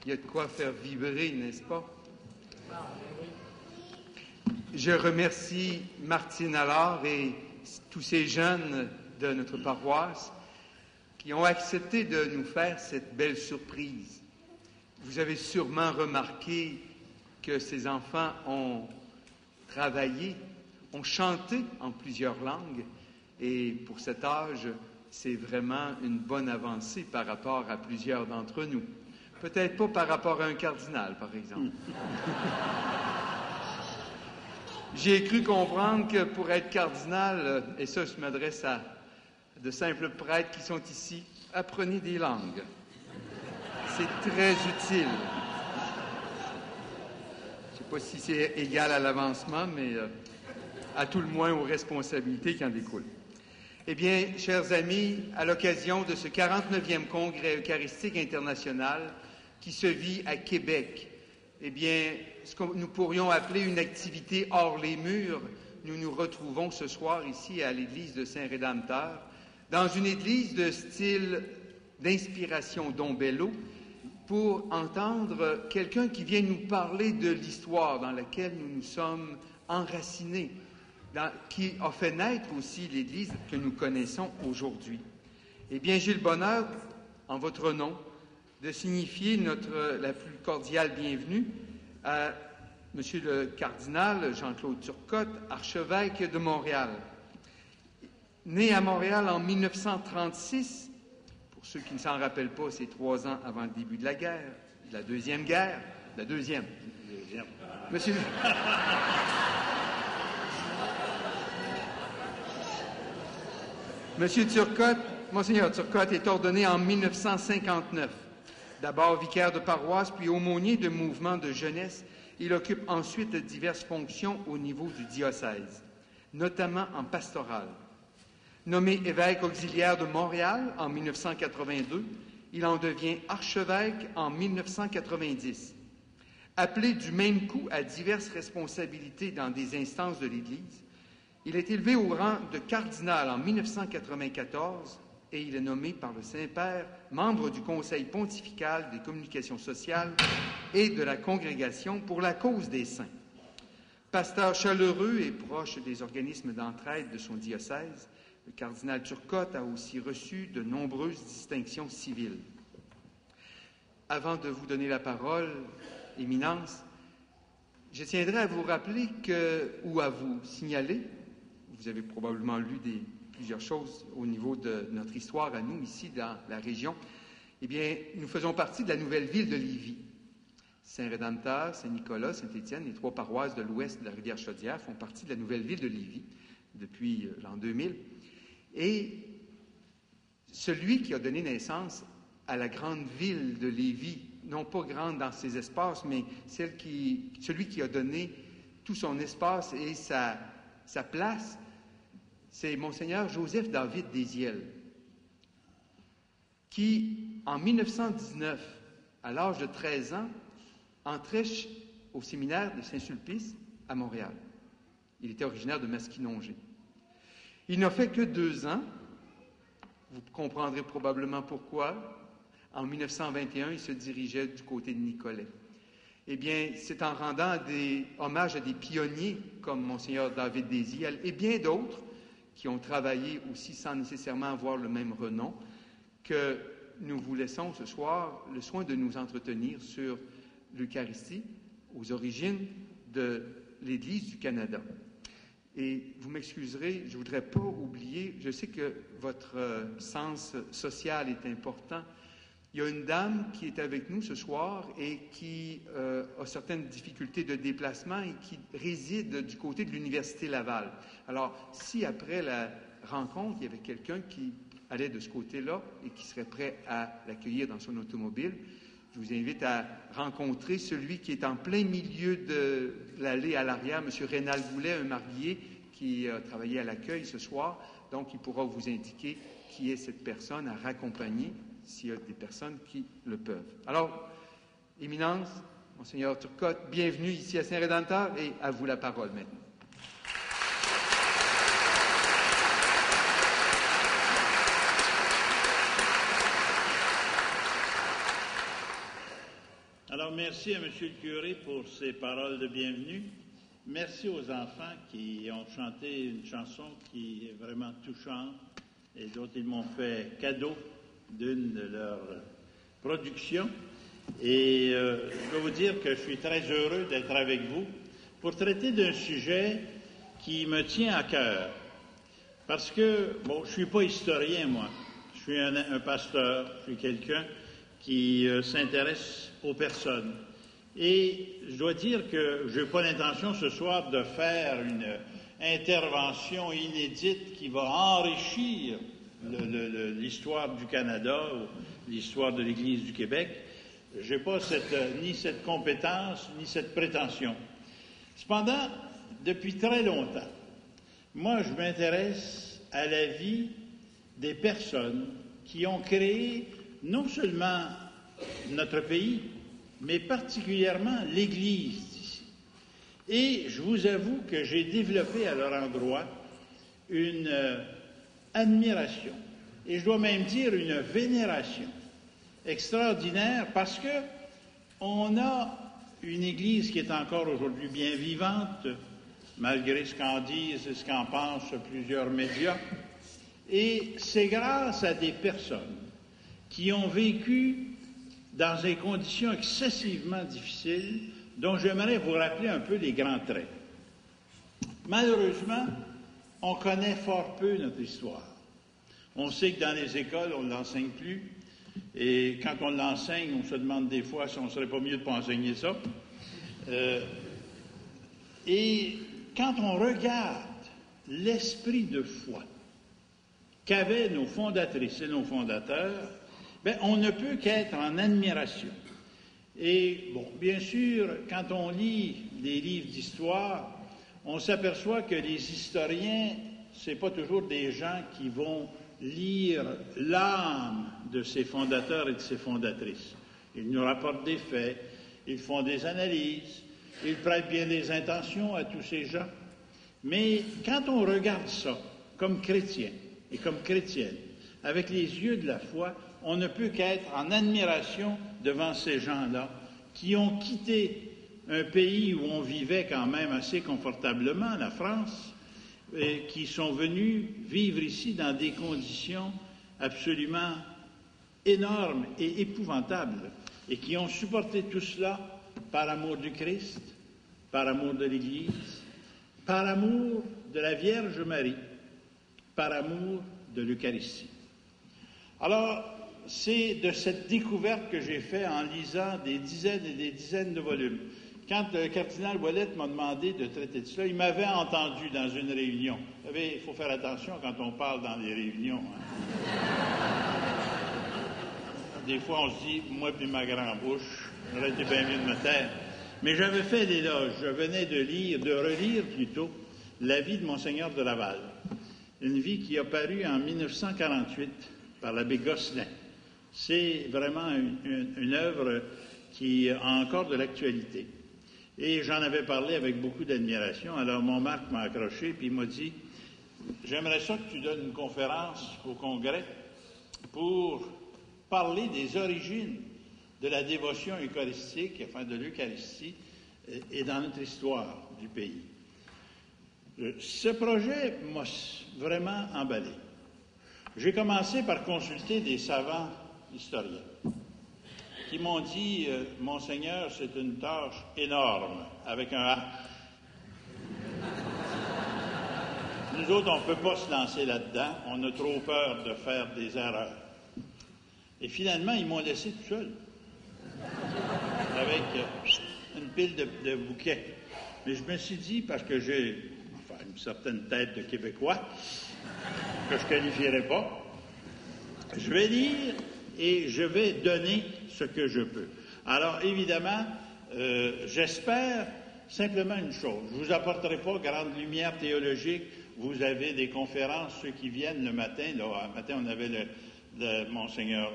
Il y a de quoi faire vibrer, n'est-ce pas? Je remercie Martine Allard et tous ces jeunes de notre paroisse qui ont accepté de nous faire cette belle surprise. Vous avez sûrement remarqué que ces enfants ont travaillé, ont chanté en plusieurs langues, et pour cet âge, c'est vraiment une bonne avancée par rapport à plusieurs d'entre nous. Peut-être pas par rapport à un cardinal, par exemple. J'ai cru comprendre que pour être cardinal, et ça je m'adresse à de simples prêtres qui sont ici, apprenez des langues. C'est très utile. Je ne sais pas si c'est égal à l'avancement, mais à tout le moins aux responsabilités qui en découlent. Eh bien, chers amis, à l'occasion de ce 49e Congrès eucharistique international qui se vit à Québec, eh bien, ce que nous pourrions appeler une activité hors les murs, nous nous retrouvons ce soir ici à l'église de Saint-Rédempteur, dans une église de style d'inspiration Dom Bello, pour entendre quelqu'un qui vient nous parler de l'histoire dans laquelle nous nous sommes enracinés, qui a fait naître aussi l'Église que nous connaissons aujourd'hui. Eh bien, j'ai le bonheur, en votre nom, de signifier la plus cordiale bienvenue à Monsieur le cardinal Jean-Claude Turcotte, archevêque de Montréal. Né à Montréal en 1936, pour ceux qui ne s'en rappellent pas, c'est 3 ans avant le début de la guerre, de la Deuxième Guerre, la deuxième. Monsieur... Monsieur Turcotte, Monseigneur Turcotte est ordonné en 1959. D'abord vicaire de paroisse, puis aumônier de mouvements de jeunesse. Il occupe ensuite diverses fonctions au niveau du diocèse, notamment en pastoral. Nommé évêque auxiliaire de Montréal en 1982, il en devient archevêque en 1990. Appelé du même coup à diverses responsabilités dans des instances de l'Église, il est élevé au rang de cardinal en 1994 et il est nommé par le Saint-Père membre du Conseil pontifical des communications sociales et de la Congrégation pour la cause des saints. Pasteur chaleureux et proche des organismes d'entraide de son diocèse, le cardinal Turcotte a aussi reçu de nombreuses distinctions civiles. Avant de vous donner la parole, Éminence, je tiendrai à vous rappeler ou à vous signaler, vous avez probablement lu plusieurs choses au niveau de notre histoire à nous, ici, dans la région. Eh bien, nous faisons partie de la nouvelle ville de Lévis. Saint-Rédempteur, Saint-Nicolas, Saint-Étienne, les 3 paroisses de l'ouest de la rivière Chaudière font partie de la nouvelle ville de Lévis depuis l'an 2000. Et celui qui a donné naissance à la grande ville de Lévis, non pas grande dans ses espaces, mais celui qui a donné tout son espace et sa place, c'est Monseigneur Joseph-David Désiel, qui, en 1919, à l'âge de 13 ans, entrait au séminaire de Saint-Sulpice à Montréal. Il était originaire de Masquinongé. Il n'a fait que 2 ans. Vous comprendrez probablement pourquoi. En 1921, il se dirigeait du côté de Nicolet. Eh bien, c'est en rendant hommage à des pionniers comme Monseigneur David Désiel et bien d'autres qui ont travaillé aussi sans nécessairement avoir le même renom, que nous vous laissons ce soir le soin de nous entretenir sur l'Eucharistie aux origines de l'Église du Canada. Et vous m'excuserez, je ne voudrais pas oublier, je sais que votre sens social est important. Il y a une dame qui est avec nous ce soir et qui a certaines difficultés de déplacement et qui réside du côté de l'Université Laval. Alors, si après la rencontre, il y avait quelqu'un qui allait de ce côté-là et qui serait prêt à l'accueillir dans son automobile, je vous invite à rencontrer celui qui est en plein milieu de l'allée à l'arrière, M. Rénal Goulet, un marié qui a travaillé à l'accueil ce soir. Donc, il pourra vous indiquer qui est cette personne à raccompagner s'il y a des personnes qui le peuvent. Alors, Éminence, Monseigneur Turcotte, bienvenue ici à Saint-Rédempteur et à vous la parole maintenant. Alors, merci à M. le curé pour ses paroles de bienvenue. Merci aux enfants qui ont chanté une chanson qui est vraiment touchante et dont ils m'ont fait cadeau d'une de leurs productions. Et je dois vous dire que je suis très heureux d'être avec vous pour traiter d'un sujet qui me tient à cœur. Parce que, bon, je ne suis pas historien, moi. Je suis un pasteur, je suis quelqu'un qui s'intéresse aux personnes. Et je dois dire que je n'ai pas l'intention ce soir de faire une intervention inédite qui va enrichir l'histoire du Canada ou l'histoire de l'Église du Québec. Je n'ai pas ni cette compétence, ni cette prétention. Cependant, depuis très longtemps, moi, je m'intéresse à la vie des personnes qui ont créé non seulement notre pays, mais particulièrement l'Église d'ici. Et je vous avoue que j'ai développé à leur endroit une admiration, et je dois même dire une vénération extraordinaire, parce que on a une Église qui est encore aujourd'hui bien vivante, malgré ce qu'en disent et ce qu'en pensent plusieurs médias. Et c'est grâce à des personnes qui ont vécu dans des conditions excessivement difficiles, dont j'aimerais vous rappeler un peu les grands traits. Malheureusement, on connaît fort peu notre histoire. On sait que dans les écoles, on ne l'enseigne plus, et quand on l'enseigne, on se demande des fois si on ne serait pas mieux de ne pas enseigner ça. Et quand on regarde l'esprit de foi qu'avaient nos fondatrices et nos fondateurs, bien, on ne peut qu'être en admiration. Et, bon, bien sûr, quand on lit des livres d'histoire, on s'aperçoit que les historiens, ce n'est pas toujours des gens qui vont lire l'âme de ses fondateurs et de ses fondatrices. Ils nous rapportent des faits, ils font des analyses, ils prêtent bien des intentions à tous ces gens. Mais quand on regarde ça comme chrétien et comme chrétienne, avec les yeux de la foi, on ne peut qu'être en admiration devant ces gens-là qui ont quitté un pays où on vivait quand même assez confortablement, la France, et qui sont venus vivre ici dans des conditions absolument énormes et épouvantables, et qui ont supporté tout cela par amour du Christ, par amour de l'Église, par amour de la Vierge Marie, par amour de l'Eucharistie. Alors, c'est de cette découverte que j'ai fait en lisant des dizaines et des dizaines de volumes. Quand le cardinal Ouellette m'a demandé de traiter de cela, il m'avait entendu dans une réunion. Vous savez, il faut faire attention quand on parle dans les réunions. Des fois, on se dit, moi puis ma grande bouche, j'aurais été bien mieux de me taire. Mais j'avais fait l'éloge. Je venais de relire plutôt, la vie de Monseigneur de Laval. Une vie qui a paru en 1948 par l'abbé Gosselin. C'est vraiment une œuvre qui a encore de l'actualité. Et j'en avais parlé avec beaucoup d'admiration. Alors, mon Marc m'a accroché, puis il m'a dit, « J'aimerais ça que tu donnes une conférence au Congrès pour parler des origines de la dévotion eucharistique, enfin de l'Eucharistie, et dans notre histoire du pays. » Ce projet m'a vraiment emballé. J'ai commencé par consulter des savants historiens qui m'ont dit « Monseigneur, c'est une tâche énorme, avec un A. Nous autres, on ne peut pas se lancer là-dedans, on a trop peur de faire des erreurs. » Et finalement, ils m'ont laissé tout seul, avec une pile de bouquets. Mais je me suis dit, parce que j'ai une certaine tête de Québécois, que je ne qualifierais pas, je vais lire et je vais donner ce que je peux. Alors, évidemment, j'espère simplement une chose. Je ne vous apporterai pas grande lumière théologique. Vous avez des conférences, ceux qui viennent le matin. Là, le matin, on avait le Monseigneur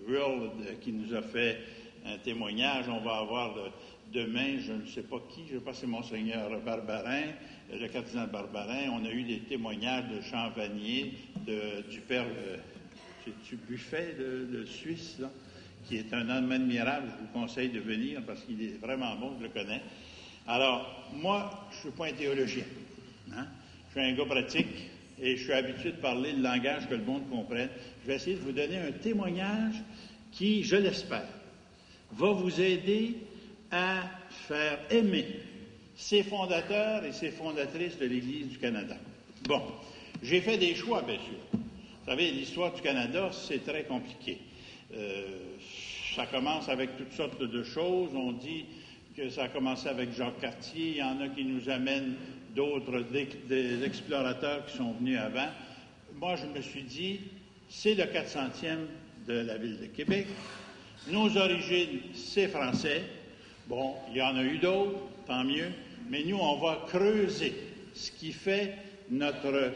Will qui nous a fait un témoignage. On va avoir demain, je ne sais pas qui, je pense que c'est Monseigneur Barbarin, le cardinal Barbarin. On a eu des témoignages de Jean Vanier, du père... C'est-tu Buffet, le Suisse, là, qui est un homme admirable. Je vous conseille de venir parce qu'il est vraiment bon, je le connais. Alors, moi, je ne suis pas un théologien. Hein? Je suis un gars pratique et je suis habitué de parler le langage que le monde comprenne. Je vais essayer de vous donner un témoignage qui, je l'espère, va vous aider à faire aimer ces fondateurs et ces fondatrices de l'Église du Canada. Bon, j'ai fait des choix, bien sûr. Vous savez, l'histoire du Canada, c'est très compliqué. Ça commence avec toutes sortes de choses. On dit que ça a commencé avec Jacques Cartier. Il y en a qui nous amènent d'autres, des explorateurs qui sont venus avant. Moi, je me suis dit, c'est le 400e de la ville de Québec. Nos origines, c'est français. Bon, il y en a eu d'autres, tant mieux. Mais nous, on va creuser ce qui fait notre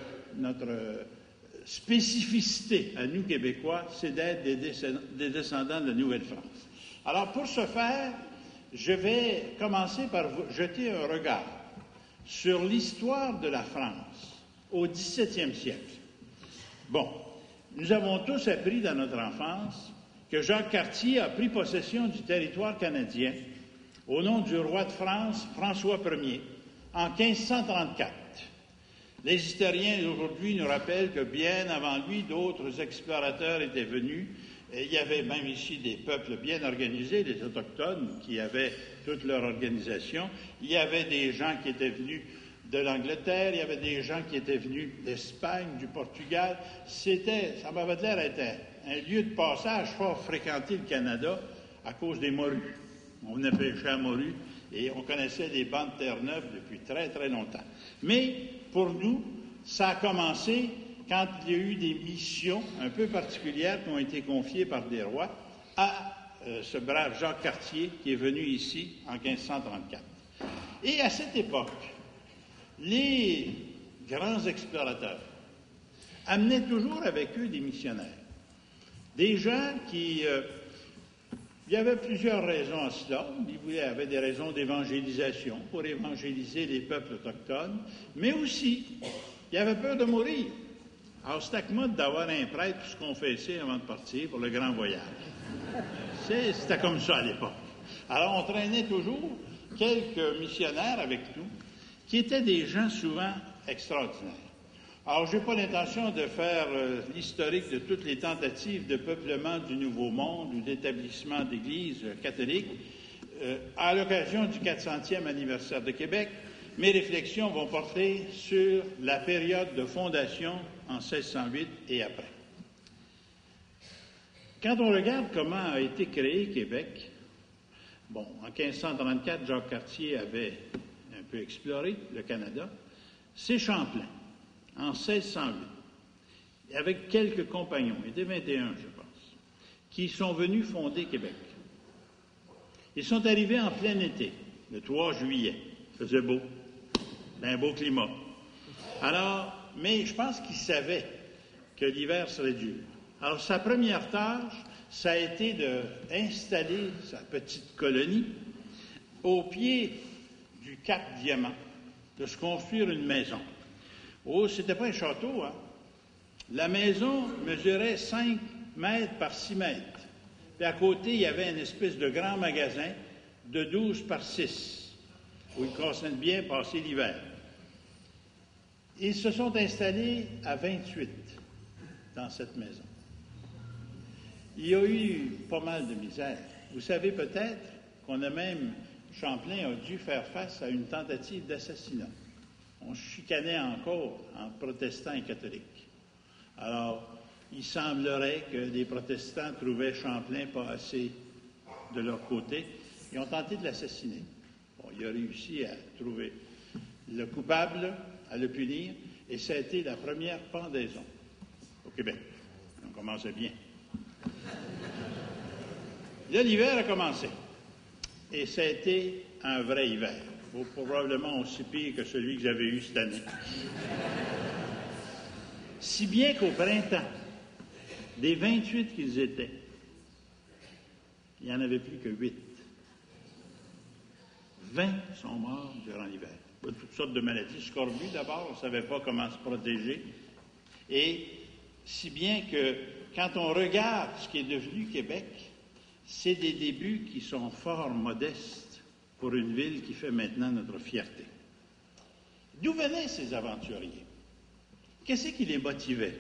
spécificité à nous, Québécois, c'est d'être des descendants de la Nouvelle-France. Alors, pour ce faire, je vais commencer par vous jeter un regard sur l'histoire de la France au XVIIe siècle. Bon, nous avons tous appris dans notre enfance que Jacques Cartier a pris possession du territoire canadien au nom du roi de France, François Ier, en 1534. Les historiens d'aujourd'hui nous rappellent que bien avant lui, d'autres explorateurs étaient venus. Et il y avait même ici des peuples bien organisés, des Autochtones, qui avaient toute leur organisation. Il y avait des gens qui étaient venus de l'Angleterre, il y avait des gens qui étaient venus d'Espagne, du Portugal. Ça m'avait l'air d'être un lieu de passage fort fréquenté, le Canada, à cause des morues. On venait pêcher à morue et on connaissait les bancs de Terre-Neuve depuis très, très longtemps. Mais pour nous, ça a commencé quand il y a eu des missions un peu particulières qui ont été confiées par des rois à ce brave Jacques Cartier qui est venu ici en 1534. Et à cette époque, les grands explorateurs amenaient toujours avec eux des missionnaires, des gens qui... il y avait plusieurs raisons à cela. Il y avait des raisons d'évangélisation pour évangéliser les peuples autochtones, mais aussi, il y avait peur de mourir. Alors, c'était commode d'avoir un prêtre pour se confesser avant de partir pour le grand voyage. C'était comme ça à l'époque. Alors, on traînait toujours quelques missionnaires avec nous, qui étaient des gens souvent extraordinaires. Alors, je n'ai pas l'intention de faire l'historique de toutes les tentatives de peuplement du Nouveau Monde ou d'établissement d'églises catholiques. À l'occasion du 400e anniversaire de Québec, mes réflexions vont porter sur la période de fondation en 1608 et après. Quand on regarde comment a été créé Québec, bon, en 1534, Jacques Cartier avait un peu exploré le Canada. C'est Champlain, en 1608, avec quelques compagnons, il était 21, je pense, qui sont venus fonder Québec. Ils sont arrivés en plein été, le 3 juillet. Il faisait beau, un beau climat. Alors, mais je pense qu'il savait que l'hiver serait dur. Alors, sa première tâche, ça a été d'installer sa petite colonie au pied du Cap Diamant, de se construire une maison. Oh, c'était pas un château, hein? La maison mesurait 5 mètres par 6 mètres. Puis à côté, il y avait une espèce de grand magasin de 12 par 6, où ils consentaient bien passer l'hiver. Ils se sont installés à 28 dans cette maison. Il y a eu pas mal de misère. Vous savez peut-être qu'on a même, Champlain a dû faire face à une tentative d'assassinat. On chicanait encore entre protestants et catholiques. Alors, il semblerait que les protestants trouvaient Champlain pas assez de leur côté. Ils ont tenté de l'assassiner. Bon, il a réussi à trouver le coupable, à le punir, et ça a été la première pendaison au Québec. On commençait bien. Là, l'hiver a commencé, et ça a été un vrai hiver, probablement aussi pire que celui que j'avais eu cette année. Si bien qu'au printemps, des 28 qu'ils étaient, il n'y en avait plus que 8. 20 sont morts durant l'hiver. Toutes sortes de maladies. Scorbut, d'abord, on ne savait pas comment se protéger. Et si bien que, quand on regarde ce qui est devenu Québec, c'est des débuts qui sont fort modestes pour une ville qui fait maintenant notre fierté. D'où venaient ces aventuriers? Qu'est-ce qui les motivait?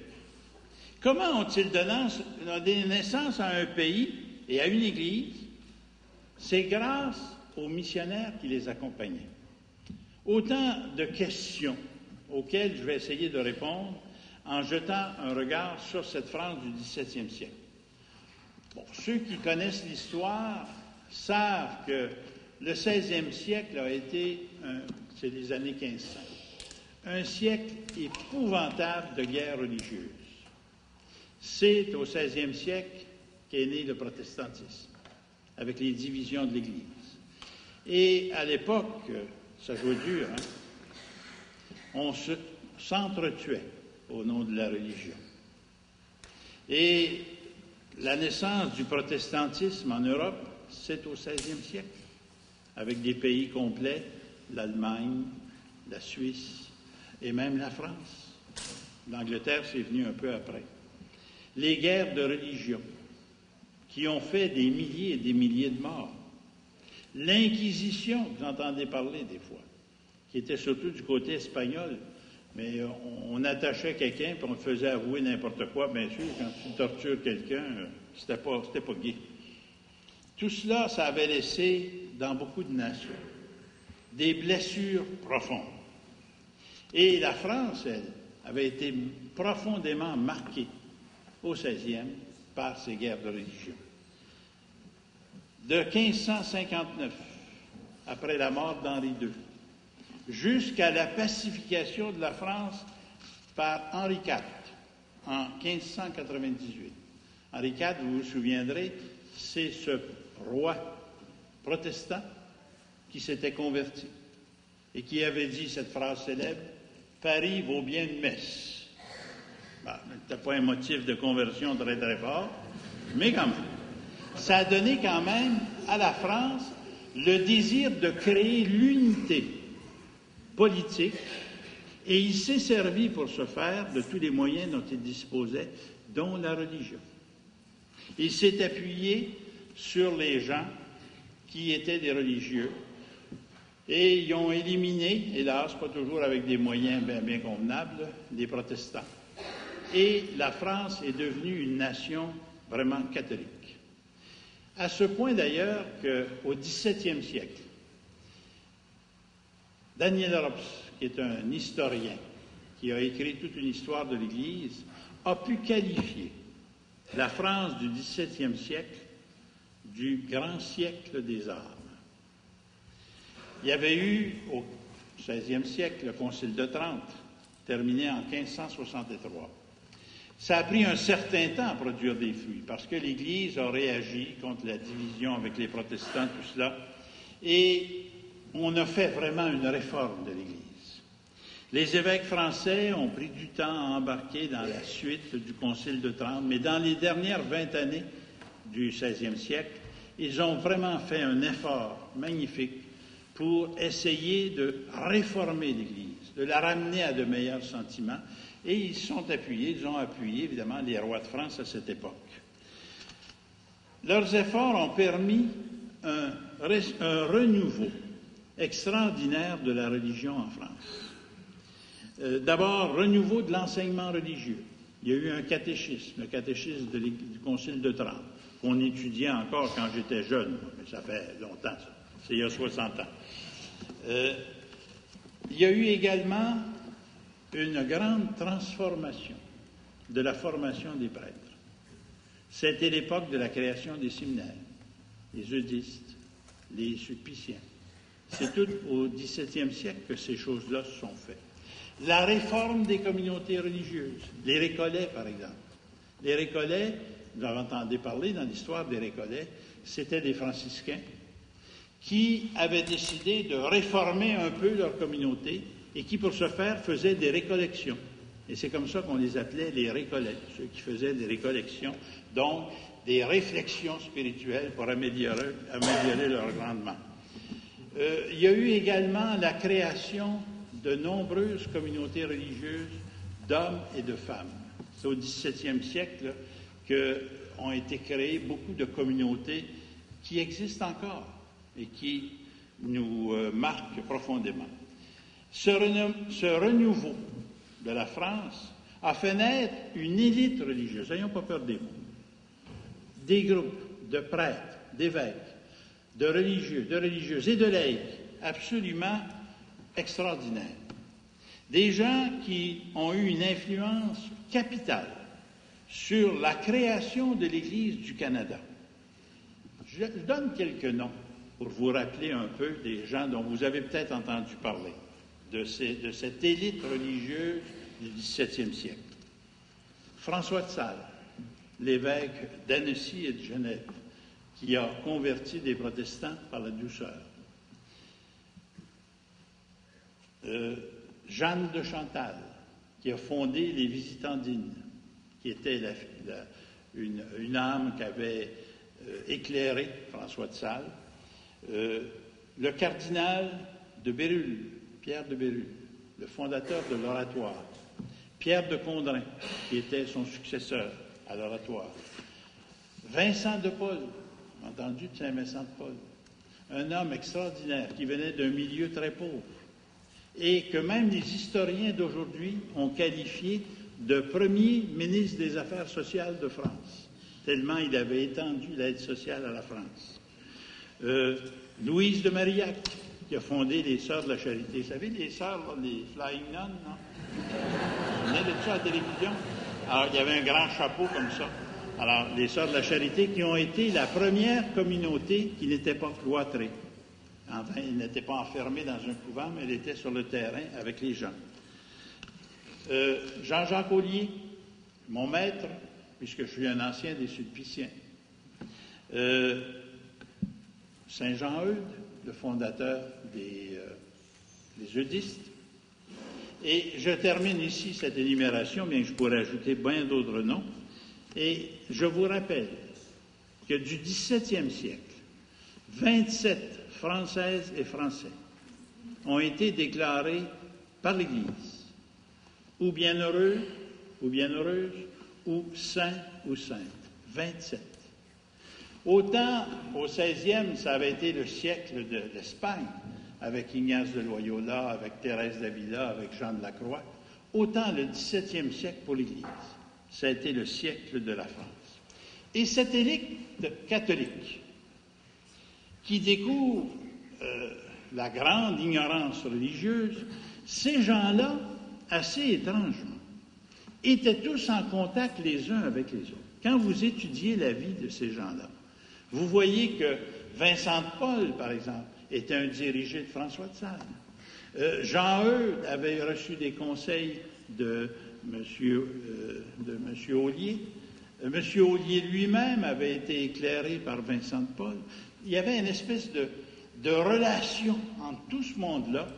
Comment ont-ils donné naissance à un pays et à une Église? C'est grâce aux missionnaires qui les accompagnaient. Autant de questions auxquelles je vais essayer de répondre en jetant un regard sur cette France du XVIIe siècle. Bon, ceux qui connaissent l'histoire savent que le XVIe siècle a été, c'est les années 1500, un siècle épouvantable de guerres religieuses. C'est au XVIe siècle qu'est né le protestantisme, avec les divisions de l'Église. Et à l'époque, ça jouait dur, hein? On s'entretuait au nom de la religion. Et la naissance du protestantisme en Europe, c'est au XVIe siècle, avec des pays complets, l'Allemagne, la Suisse et même la France. L'Angleterre, c'est venu un peu après. Les guerres de religion, qui ont fait des milliers et des milliers de morts. L'Inquisition, vous entendez parler des fois, qui était surtout du côté espagnol, mais on attachait quelqu'un puis on le faisait avouer n'importe quoi. Bien sûr, quand tu tortures quelqu'un, c'était pas gai. Tout cela, ça avait laissé dans beaucoup de nations des blessures profondes. Et la France, elle, avait été profondément marquée au XVIe par ces guerres de religion. De 1559, après la mort d'Henri II, jusqu'à la pacification de la France par Henri IV en 1598. Henri IV, vous vous souviendrez, c'est ce roi protestant qui s'était converti et qui avait dit cette phrase célèbre, « Paris vaut bien une messe ». Ben, c'était pas un motif de conversion très très fort, mais quand même. Ça a donné quand même à la France le désir de créer l'unité politique, et il s'est servi pour ce faire de tous les moyens dont il disposait, dont la religion. Il s'est appuyé sur les gens qui étaient des religieux, et ils ont éliminé, hélas, pas toujours avec des moyens bien convenables, les protestants. Et la France est devenue une nation vraiment catholique. À ce point d'ailleurs qu'au XVIIe siècle, Daniel Rops, qui est un historien, qui a écrit toute une histoire de l'Église, a pu qualifier la France du XVIIe siècle du grand siècle des armes. Il y avait eu au XVIe siècle le Concile de Trente, terminé en 1563. Ça a pris un certain temps à produire des fruits, parce que l'Église a réagi contre la division avec les protestants, tout cela, et on a fait vraiment une réforme de l'Église. Les évêques français ont pris du temps à embarquer dans la suite du Concile de Trente, mais dans les dernières 20 années du XVIe siècle, ils ont vraiment fait un effort magnifique pour essayer de réformer l'Église, de la ramener à de meilleurs sentiments, et ils ont appuyé évidemment les rois de France à cette époque. Leurs efforts ont permis un renouveau extraordinaire de la religion en France. D'abord, renouveau de l'enseignement religieux. Il y a eu un catéchisme, le catéchisme du Concile de Trente, qu'on étudiait encore quand j'étais jeune, mais ça fait longtemps, ça. C'est il y a 60 ans. Il y a eu également une grande transformation de la formation des prêtres. C'était l'époque de la création des séminaires, les eudistes, les sulpiciens. C'est tout au XVIIe siècle que ces choses-là se sont faites. La réforme des communautés religieuses, les Récollets, par exemple. Les Récollets, vous en entendez parler dans l'histoire des Récollets, c'était des franciscains qui avaient décidé de réformer un peu leur communauté et qui, pour ce faire, faisaient des récollections. Et c'est comme ça qu'on les appelait les Récollets, ceux qui faisaient des récollections, donc des réflexions spirituelles pour améliorer leur rendement. Il y a eu également la création de nombreuses communautés religieuses d'hommes et de femmes. C'est au XVIIe siècle qu'ont été créées beaucoup de communautés qui existe encore et qui nous marque profondément. Ce renouveau de la France a fait naître une élite religieuse, n'ayons pas peur des mots, des groupes de prêtres, d'évêques, de religieux, de religieuses et de laïcs absolument extraordinaires. Des gens qui ont eu une influence capitale sur la création de l'Église du Canada. Je donne quelques noms pour vous rappeler un peu des gens dont vous avez peut-être entendu parler, de cette élite religieuse du XVIIe siècle. François de Sales, l'évêque d'Annecy et de Genève, qui a converti des protestants par la douceur. Jeanne de Chantal, qui a fondé les Visitandines, qui était une âme qu'avait éclairé François de Sales. Le cardinal de Bérulle, Pierre de Bérulle, le fondateur de l'Oratoire. Pierre de Condren, qui était son successeur à l'Oratoire. Vincent de Paul, entendu de Saint-Vincent de Paul, un homme extraordinaire qui venait d'un milieu très pauvre et que même les historiens d'aujourd'hui ont qualifié de premier ministre des Affaires sociales de France, tellement il avait étendu l'aide sociale à la France. Louise de Marillac, qui a fondé les Sœurs de la Charité. Vous savez, les sœurs, là, les Flying Nuns, non? Vous venez de ça à la télévision? Alors, il y avait un grand chapeau comme ça. Alors, les Sœurs de la Charité qui ont été la première communauté qui n'était pas cloîtrée. Enfin, ils n'étaient pas enfermés dans un couvent, mais ils étaient sur le terrain avec les gens. Jean-Jacques Ollier, mon maître, puisque je suis un ancien des Sulpiciens. Saint-Jean-Eudes, le fondateur des eudistes. Et je termine ici cette énumération, bien que je pourrais ajouter bien d'autres noms. Et je vous rappelle que du XVIIe siècle, 27 Françaises et Français ont été déclarés par l'Église ou bienheureux, ou bienheureuses, ou saints ou saintes. 27. Autant au XVIe, ça avait été le siècle de l'Espagne, avec Ignace de Loyola, avec Thérèse d'Avila, avec Jean de la Croix, autant le XVIIe siècle pour l'Église. Ça a été le siècle de la France. Et cette élite catholique qui découvre la grande ignorance religieuse, ces gens-là, assez étrangement, étaient tous en contact les uns avec les autres. Quand vous étudiez la vie de ces gens-là, vous voyez que Vincent de Paul, par exemple, était un dirigé de François de Sales. Jean Eudes avait reçu des conseils de M. Ollier. M. Ollier lui-même avait été éclairé par Vincent de Paul. Il y avait une espèce de relation entre tout ce monde-là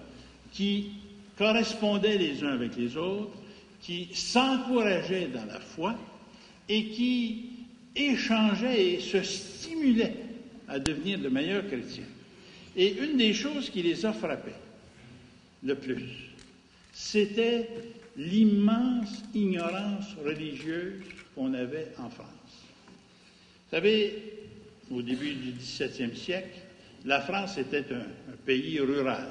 qui correspondait les uns avec les autres, qui s'encourageaient dans la foi et qui échangeaient et se stimulaient à devenir de meilleurs chrétiens. Et une des choses qui les a frappés le plus, c'était l'immense ignorance religieuse qu'on avait en France. Vous savez, au début du XVIIe siècle, la France était un pays rural.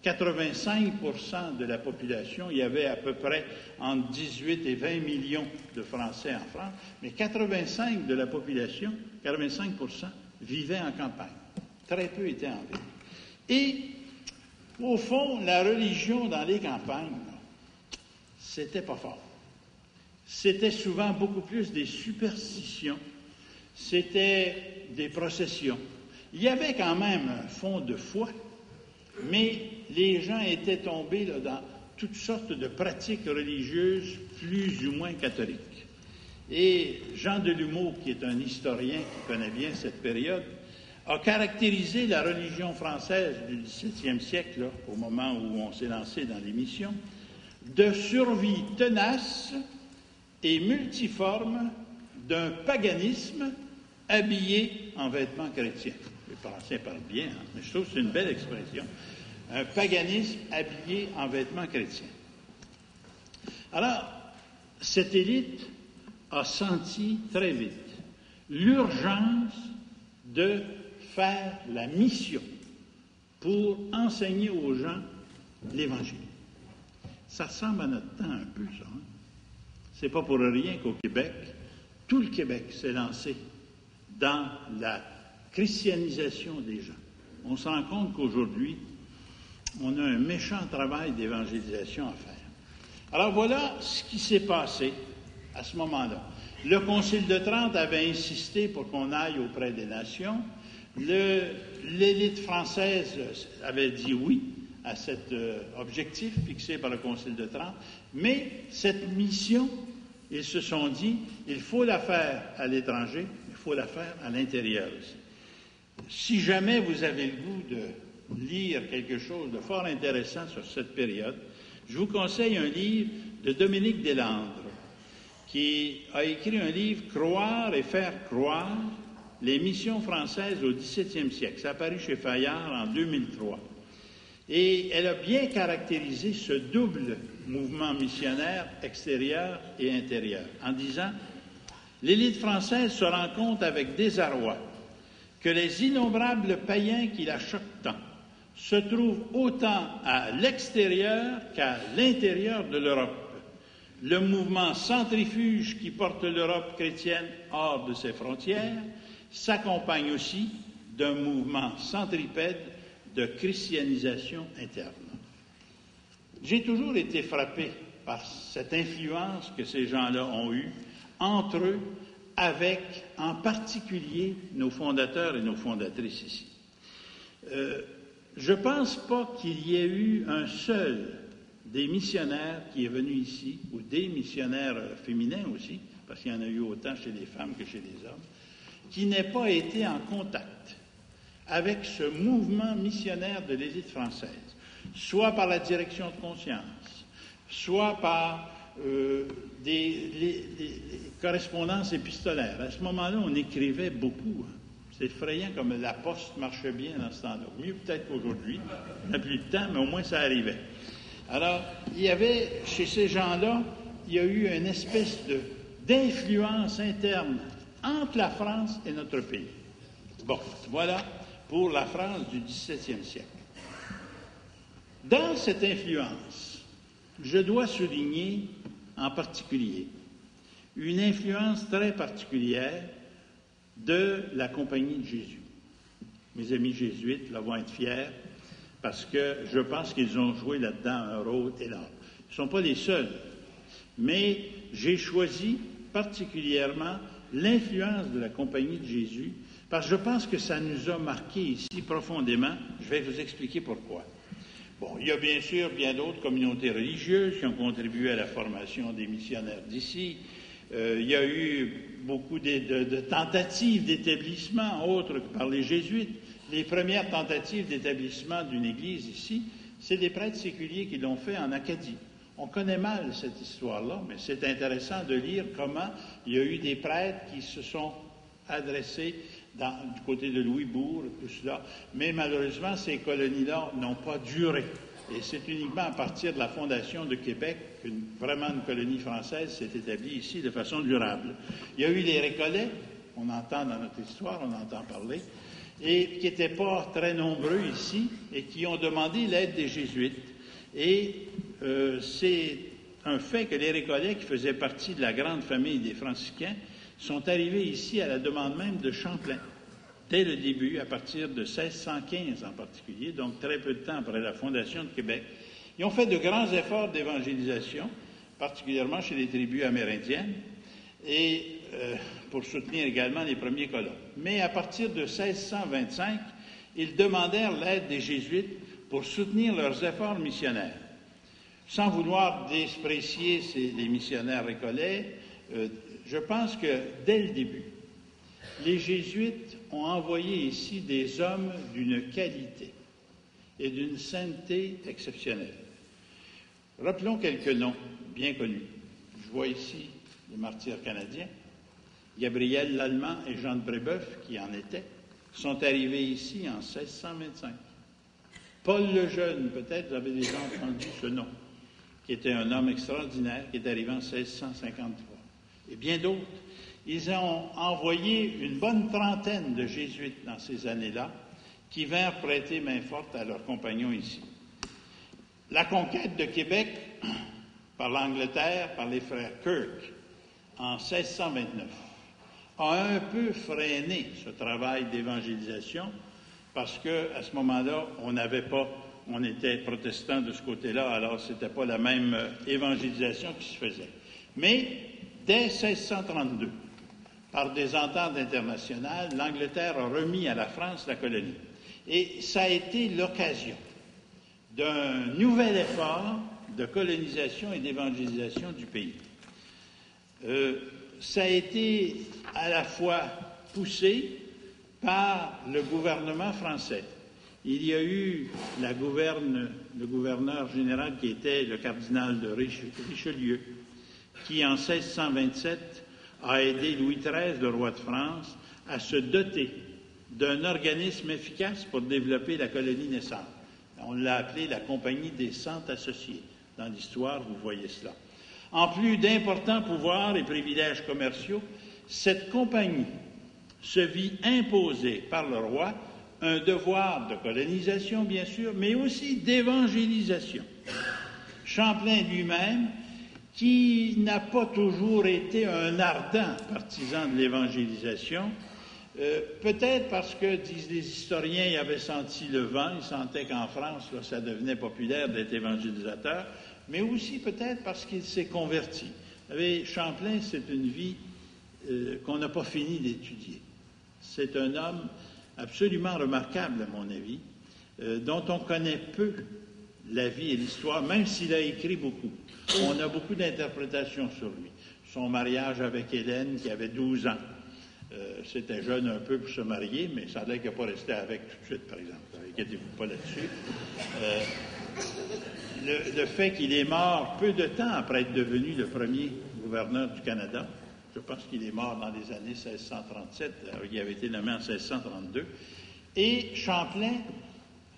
85% de la population, il y avait à peu près entre 18 et 20 millions de Français en France, mais 85% de la population, 85% vivaient en campagne. Très peu étaient en ville. Et, au fond, la religion dans les campagnes, c'était pas fort. C'était souvent beaucoup plus des superstitions, c'était des processions. Il y avait quand même un fond de foi, mais les gens étaient tombés là, dans toutes sortes de pratiques religieuses plus ou moins catholiques. Et Jean Delumeau, qui est un historien qui connaît bien cette période, a caractérisé la religion française du XVIIe siècle, là, au moment où on s'est lancé dans l'émission, de survie tenace et multiforme d'un paganisme habillé en vêtements chrétiens. Les Français parlent bien, hein, mais je trouve que c'est une belle expression. Un paganisme habillé en vêtements chrétiens. Alors, cette élite a senti très vite l'urgence de faire la mission pour enseigner aux gens l'Évangile. Ça ressemble à notre temps un peu, ça. Hein? C'est pas pour rien qu'au Québec, tout le Québec s'est lancé dans la christianisation des gens. On se rend compte qu'aujourd'hui, on a un méchant travail d'évangélisation à faire. Alors voilà ce qui s'est passé à ce moment-là. Le Concile de Trente avait insisté pour qu'on aille auprès des nations. L'élite française avait dit oui à cet objectif fixé par le Concile de Trente. Mais cette mission, ils se sont dit, il faut la faire à l'étranger, il faut la faire à l'intérieur aussi. Si jamais vous avez le goût de lire quelque chose de fort intéressant sur cette période, je vous conseille un livre de Dominique Deslandres, qui a écrit un livre « Croire et faire croire, les missions françaises au XVIIe siècle ». Ça a paru chez Fayard en 2003. Et elle a bien caractérisé ce double mouvement missionnaire extérieur et intérieur, en disant « L'élite française se rend compte avec désarroi que les innombrables païens qui la choquent tant se trouvent autant à l'extérieur qu'à l'intérieur de l'Europe. Le mouvement centrifuge qui porte l'Europe chrétienne hors de ses frontières s'accompagne aussi d'un mouvement centripède de christianisation interne. » J'ai toujours été frappé par cette influence que ces gens-là ont eue entre eux, avec en particulier nos fondateurs et nos fondatrices ici. Je ne pense pas qu'il y ait eu un seul des missionnaires qui est venu ici, ou des missionnaires féminins aussi, parce qu'il y en a eu autant chez les femmes que chez les hommes, qui n'ait pas été en contact avec ce mouvement missionnaire de l'élite française, soit par la direction de conscience, soit par des correspondances épistolaires. À ce moment-là, on écrivait beaucoup. Hein. C'est effrayant comme la poste marchait bien dans ce temps-là. Mieux peut-être qu'aujourd'hui. On n'a plus de temps, mais au moins ça arrivait. Alors, il y avait, chez ces gens-là, il y a eu une espèce d'influence interne entre la France et notre pays. Bon, voilà pour la France du XVIIe siècle. Dans cette influence, je dois souligner en particulier une influence très particulière de la Compagnie de Jésus. Mes amis jésuites là vont être fiers parce que je pense qu'ils ont joué là-dedans un rôle énorme. Ils ne sont pas les seuls, mais j'ai choisi particulièrement l'influence de la Compagnie de Jésus parce que je pense que ça nous a marqués ici profondément. Je vais vous expliquer pourquoi. Bon, il y a bien sûr bien d'autres communautés religieuses qui ont contribué à la formation des missionnaires d'ici. Il y a eu beaucoup de tentatives d'établissement, autres que par les jésuites. Les premières tentatives d'établissement d'une église ici, c'est des prêtres séculiers qui l'ont fait en Acadie. On connaît mal cette histoire-là, mais c'est intéressant de lire comment il y a eu des prêtres qui se sont adressés du côté de Louisbourg, tout cela. Mais malheureusement, ces colonies-là n'ont pas duré. Et c'est uniquement à partir de la fondation de Québec qu'une colonie française s'est établie ici de façon durable. Il y a eu les Récollets, on entend dans notre histoire, on entend parler, et qui n'étaient pas très nombreux ici et qui ont demandé l'aide des Jésuites. Et c'est un fait que les Récollets, qui faisaient partie de la grande famille des franciscains, sont arrivés ici à la demande même de Champlain, dès le début, à partir de 1615 en particulier, donc très peu de temps après la fondation de Québec. Ils ont fait de grands efforts d'évangélisation, particulièrement chez les tribus amérindiennes, et pour soutenir également les premiers colons. Mais à partir de 1625, ils demandèrent l'aide des Jésuites pour soutenir leurs efforts missionnaires. Sans vouloir déprécier les missionnaires récollets, je pense que dès le début, les Jésuites ont envoyé ici des hommes d'une qualité et d'une sainteté exceptionnelle. Rappelons quelques noms bien connus. Je vois ici les martyrs canadiens. Gabriel Lallemand et Jean de Brébeuf, qui en étaient, sont arrivés ici en 1625. Paul le Jeune, peut-être vous avez déjà entendu ce nom, qui était un homme extraordinaire, qui est arrivé en 1653. Et bien d'autres ils ont envoyé une bonne trentaine de jésuites dans ces années-là qui vinrent prêter main forte à leurs compagnons ici. La conquête de Québec par l'Angleterre, par les frères Kirk, en 1629, a un peu freiné ce travail d'évangélisation parce qu'à ce moment-là, on était protestants de ce côté-là, alors ce n'était pas la même évangélisation qui se faisait. Mais dès 1632, par des ententes internationales, l'Angleterre a remis à la France la colonie. Et ça a été l'occasion d'un nouvel effort de colonisation et d'évangélisation du pays. Ça a été à la fois poussé par le gouvernement français. Il y a eu le gouverneur général qui était le cardinal de Richelieu, qui en 1627 a aidé Louis XIII, le roi de France, à se doter d'un organisme efficace pour développer la colonie naissante. On l'a appelé la Compagnie des Centres Associés. Dans l'histoire, vous voyez cela. En plus d'importants pouvoirs et privilèges commerciaux, cette compagnie se vit imposer par le roi un devoir de colonisation, bien sûr, mais aussi d'évangélisation. Champlain lui-même, qui n'a pas toujours été un ardent partisan de l'évangélisation, peut-être parce que, disent les historiens, il avait senti le vent, il sentait qu'en France, là, ça devenait populaire d'être évangélisateur, mais aussi peut-être parce qu'il s'est converti. Vous savez, Champlain, c'est une vie qu'on n'a pas fini d'étudier. C'est un homme absolument remarquable, à mon avis, dont on connaît peu la vie et l'histoire, même s'il a écrit beaucoup. On a beaucoup d'interprétations sur lui. Son mariage avec Hélène, qui avait 12 ans. C'était jeune un peu pour se marier, mais ça a l'air qu'il n'a pas resté avec tout de suite, par exemple. Inquiétez-vous pas là-dessus. Le fait qu'il est mort peu de temps après être devenu le premier gouverneur du Canada, je pense qu'il est mort dans les années 1637, il avait été nommé en 1632, et Champlain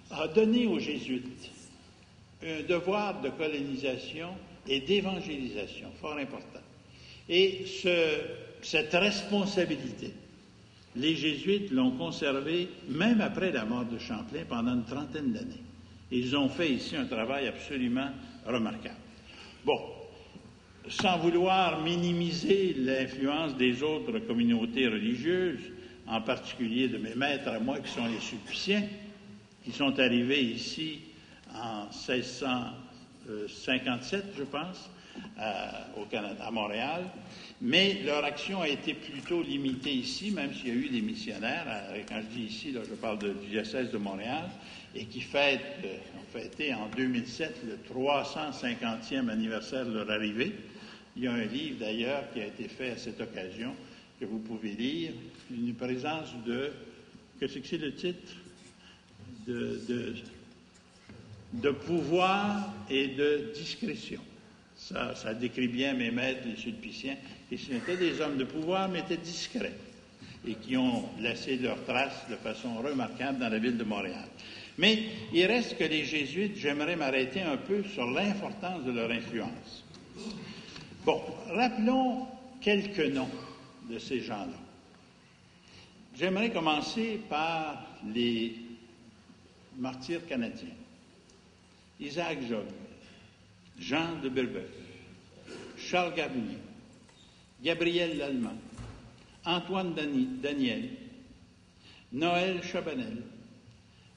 a donné aux Jésuites un devoir de colonisation et d'évangélisation fort important. Et cette responsabilité, les Jésuites l'ont conservée même après la mort de Champlain pendant une trentaine d'années. Ils ont fait ici un travail absolument remarquable. Bon, sans vouloir minimiser l'influence des autres communautés religieuses, en particulier de mes maîtres à moi qui sont les Sulpiciens, qui sont arrivés ici en 1657, je pense, au Canada, à Montréal, mais leur action a été plutôt limitée ici, même s'il y a eu des missionnaires. Quand je dis ici, là, je parle du diocèse de Montréal, et qui ont fêté en 2007 le 350e anniversaire de leur arrivée. Il y a un livre, d'ailleurs, qui a été fait à cette occasion, que vous pouvez lire, une présence de... Qu'est-ce que c'est le titre? De pouvoir et de discrétion. Ça décrit bien mes maîtres, les Sulpiciens, qui étaient des hommes de pouvoir, mais étaient discrets, et qui ont laissé leurs traces de façon remarquable dans la ville de Montréal. Mais il reste que les Jésuites, j'aimerais m'arrêter un peu sur l'importance de leur influence. Bon, rappelons quelques noms de ces gens-là. J'aimerais commencer par les martyrs canadiens. Isaac Jogues, Jean de Brébeuf, Charles Garnier, Gabriel Lallemand, Antoine Daniel, Noël Chabanel,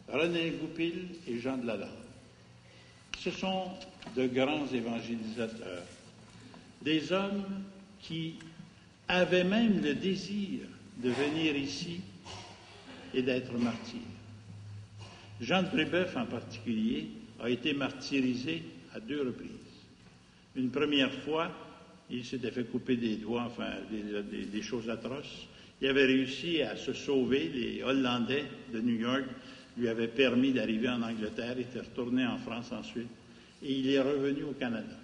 René Goupil et Jean de Lalande. Ce sont de grands évangélisateurs, des hommes qui avaient même le désir de venir ici et d'être martyrs. Jean de Brébeuf, en particulier, a été martyrisé à 2 reprises. Une première fois, il s'était fait couper des doigts, enfin, des choses atroces. Il avait réussi à se sauver. Les Hollandais de New York lui avaient permis d'arriver en Angleterre. Il était retourné en France ensuite. Et il est revenu au Canada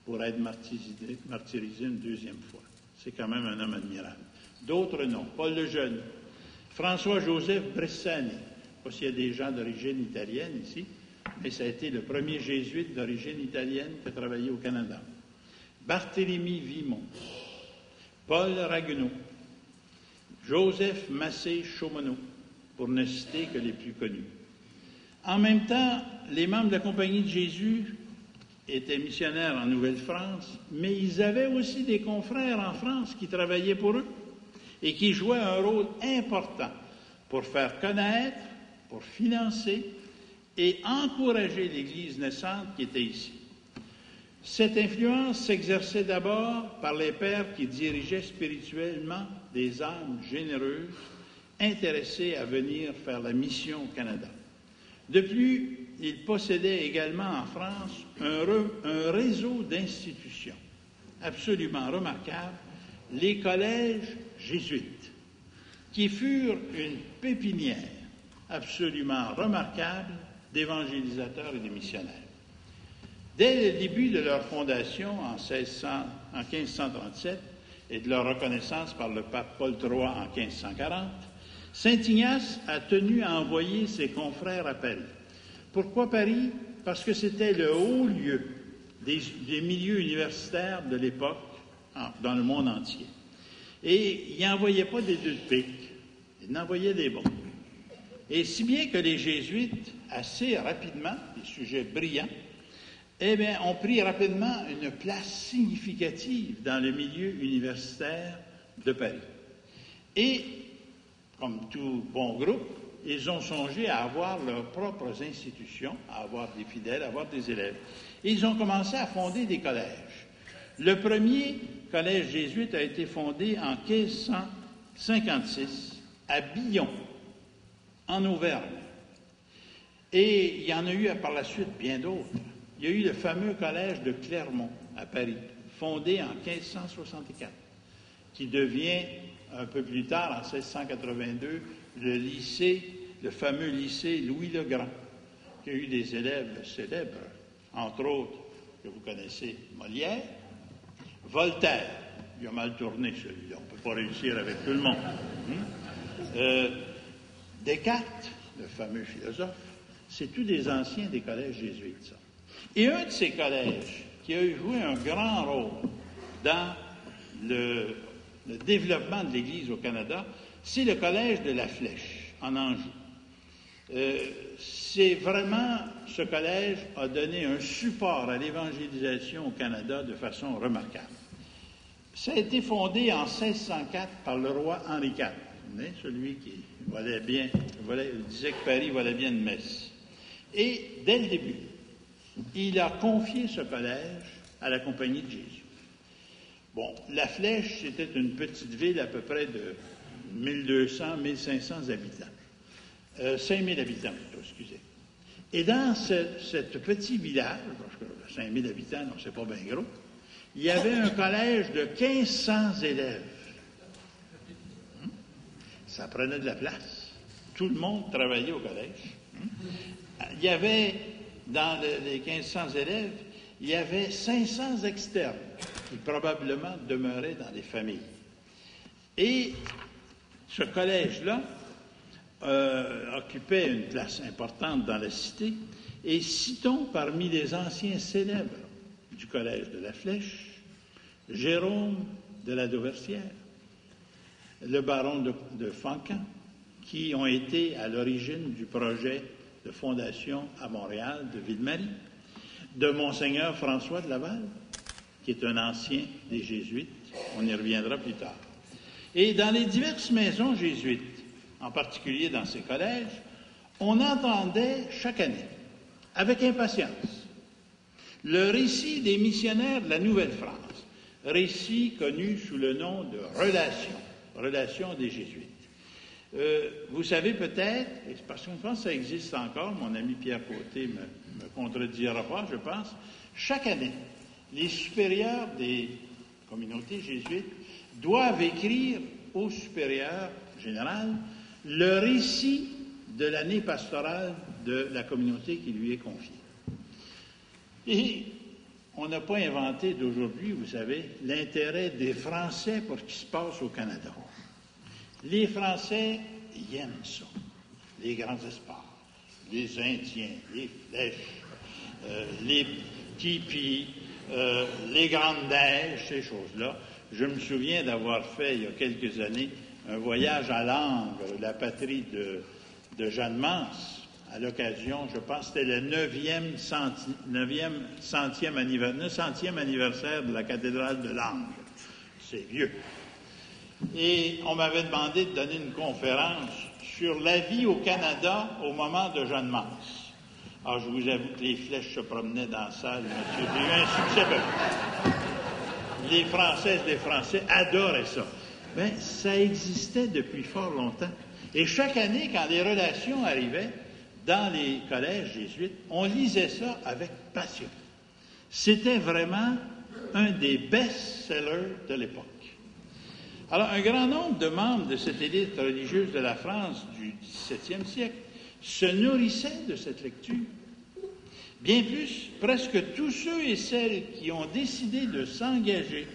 pour être martyrisé une deuxième fois. C'est quand même un homme admirable. D'autres noms. Paul le Jeune, François-Joseph Bressani. Je ne sais pas s'il y a des gens d'origine italienne ici, mais ça a été le premier jésuite d'origine italienne qui a travaillé au Canada. Barthélemy Vimont, Paul Ragueneau, Joseph Massé-Chaumonot, pour ne citer que les plus connus. En même temps, les membres de la Compagnie de Jésus étaient missionnaires en Nouvelle-France, mais ils avaient aussi des confrères en France qui travaillaient pour eux et qui jouaient un rôle important pour faire connaître, pour financer et encourager l'Église naissante qui était ici. Cette influence s'exerçait d'abord par les pères qui dirigeaient spirituellement des âmes généreuses, intéressées à venir faire la mission au Canada. De plus, ils possédaient également en France un réseau d'institutions absolument remarquable, les collèges jésuites, qui furent une pépinière absolument remarquable d'évangélisateurs et de missionnaires. Dès le début de leur fondation en 1537 et de leur reconnaissance par le pape Paul III en 1540, Saint Ignace a tenu à envoyer ses confrères à Paris. Pourquoi Paris? Parce que c'était le haut lieu des milieux universitaires de l'époque dans le monde entier. Et il n'envoyait pas des deux de pique, il envoyait des bons. Et si bien que les jésuites, assez rapidement, des sujets brillants, ont pris rapidement une place significative dans le milieu universitaire de Paris. Et, comme tout bon groupe, ils ont songé à avoir leurs propres institutions, à avoir des fidèles, à avoir des élèves. Et ils ont commencé à fonder des collèges. Le premier collège jésuite a été fondé en 1556 à Billon, en Auvergne. Et il y en a eu par la suite bien d'autres. Il y a eu le fameux collège de Clermont à Paris, fondé en 1564, qui devient un peu plus tard, en 1682, le fameux lycée Louis-le-Grand, qui a eu des élèves célèbres, entre autres, que vous connaissez, Molière, Voltaire. Il a mal tourné celui-là, on ne peut pas réussir avec tout le monde. Descartes, le fameux philosophe, c'est tous des anciens des collèges jésuites, ça. Et un de ces collèges qui a joué un grand rôle dans le développement de l'Église au Canada, c'est le collège de la Flèche, en Anjou. C'est vraiment, ce collège a donné un support à l'évangélisation au Canada de façon remarquable. Ça a été fondé en 1604 par le roi Henri IV, celui qui disait que Paris valait bien une messe. Et dès le début, il a confié ce collège à la Compagnie de Jésus. Bon, La Flèche, c'était une petite ville à peu près de 1200, 1500 habitants. 5000 habitants, plutôt, excusez. Et dans ce petit village, parce que 5000 habitants, non, c'est pas bien gros, il y avait un collège de 1500 élèves. Ça prenait de la place. Tout le monde travaillait au collège. Il y avait, dans les 1500 élèves, il y avait 500 externes qui probablement demeuraient dans les familles. Et ce collège-là occupait une place importante dans la cité. Et citons parmi les anciens célèbres du collège de la Flèche, Jérôme de la Dauversière, le baron de Fancan, qui ont été à l'origine du projet de fondation à Montréal de Ville-Marie, de Monseigneur François de Laval, qui est un ancien des Jésuites, on y reviendra plus tard. Et dans les diverses maisons jésuites, en particulier dans ces collèges, on entendait chaque année, avec impatience, le récit des missionnaires de la Nouvelle-France, récit connu sous le nom de Relation des Jésuites. Vous savez peut-être, et c'est parce qu'on pense que ça existe encore, mon ami Pierre Côté me contredira pas, je pense, chaque année, les supérieurs des communautés jésuites doivent écrire au supérieur général le récit de l'année pastorale de la communauté qui lui est confiée. Et on n'a pas inventé d'aujourd'hui, vous savez, l'intérêt des Français pour ce qui se passe au Canada. Les Français, ils aiment ça. Les grands espaces, les Indiens, les flèches, les tipis, les grandes neiges, ces choses-là. Je me souviens d'avoir fait, il y a quelques années, un voyage à Langres, la patrie de Jeanne Mance, à l'occasion, je pense que c'était le 900e anniversaire de la cathédrale de Langres. C'est vieux. Et on m'avait demandé de donner une conférence sur la vie au Canada au moment de Jeanne Mance. Alors, je vous avoue que les flèches se promenaient dans la salle, monsieur. J'ai eu un succès. Les Françaises, les Français adoraient ça. Bien, ça existait depuis fort longtemps. Et chaque année, quand les relations arrivaient dans les collèges jésuites, on lisait ça avec passion. C'était vraiment un des best-sellers de l'époque. Alors, un grand nombre de membres de cette élite religieuse de la France du XVIIe siècle se nourrissaient de cette lecture. Bien plus, presque tous ceux et celles qui ont décidé de s'engager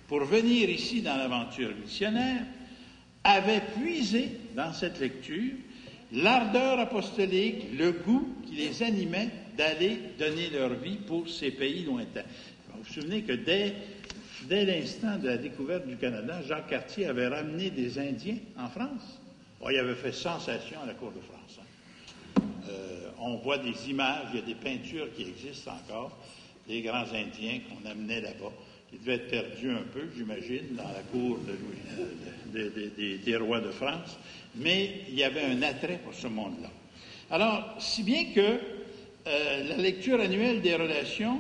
pour venir ici dans l'aventure missionnaire avaient puisé dans cette lecture l'ardeur apostolique, le goût qui les animait d'aller donner leur vie pour ces pays lointains. Vous vous souvenez que dès l'instant de la découverte du Canada, Jacques Cartier avait ramené des Indiens en France. Bon, il avait fait sensation à la cour de France. On voit des images, il y a des peintures qui existent encore, des grands Indiens qu'on amenait là-bas. Ils devaient être perdus un peu, j'imagine, dans la cour des rois de France, mais il y avait un attrait pour ce monde-là. Alors, si bien que la lecture annuelle des relations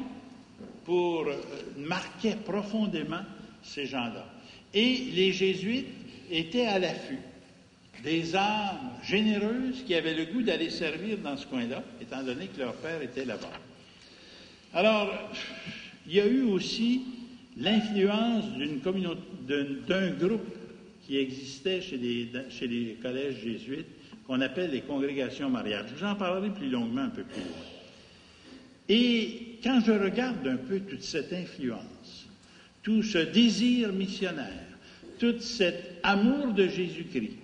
marquait profondément ces gens-là. Et les Jésuites étaient à l'affût des âmes généreuses qui avaient le goût d'aller servir dans ce coin-là, étant donné que leur père était là-bas. Alors, il y a eu aussi l'influence d'un groupe qui existait chez les collèges jésuites, qu'on appelle les congrégations mariales. Je vous en parlerai plus longuement un peu plus loin. Et quand je regarde un peu toute cette influence, tout ce désir missionnaire, tout cet amour de Jésus-Christ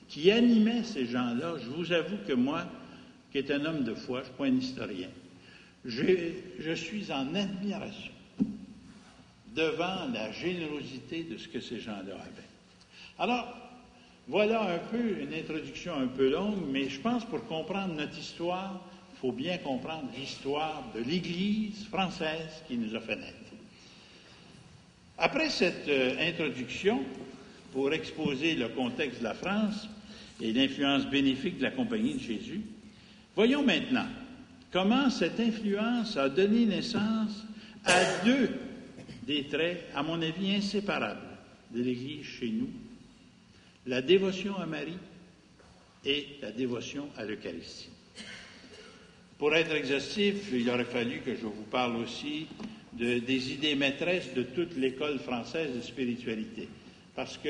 qui animait ces gens-là, je vous avoue que moi, qui est un homme de foi, je ne suis pas un historien, je suis en admiration devant la générosité de ce que ces gens-là avaient. Alors, voilà un peu une introduction un peu longue, mais je pense pour comprendre notre histoire, il faut bien comprendre l'histoire de l'Église française qui nous a fait naître. Après cette introduction, pour exposer le contexte de la France et l'influence bénéfique de la Compagnie de Jésus, voyons maintenant comment cette influence a donné naissance à deux des traits, à mon avis, inséparables de l'Église chez nous, la dévotion à Marie et la dévotion à l'Eucharistie. Pour être exhaustif, il aurait fallu que je vous parle aussi des idées maîtresses de toute l'école française de spiritualité, parce que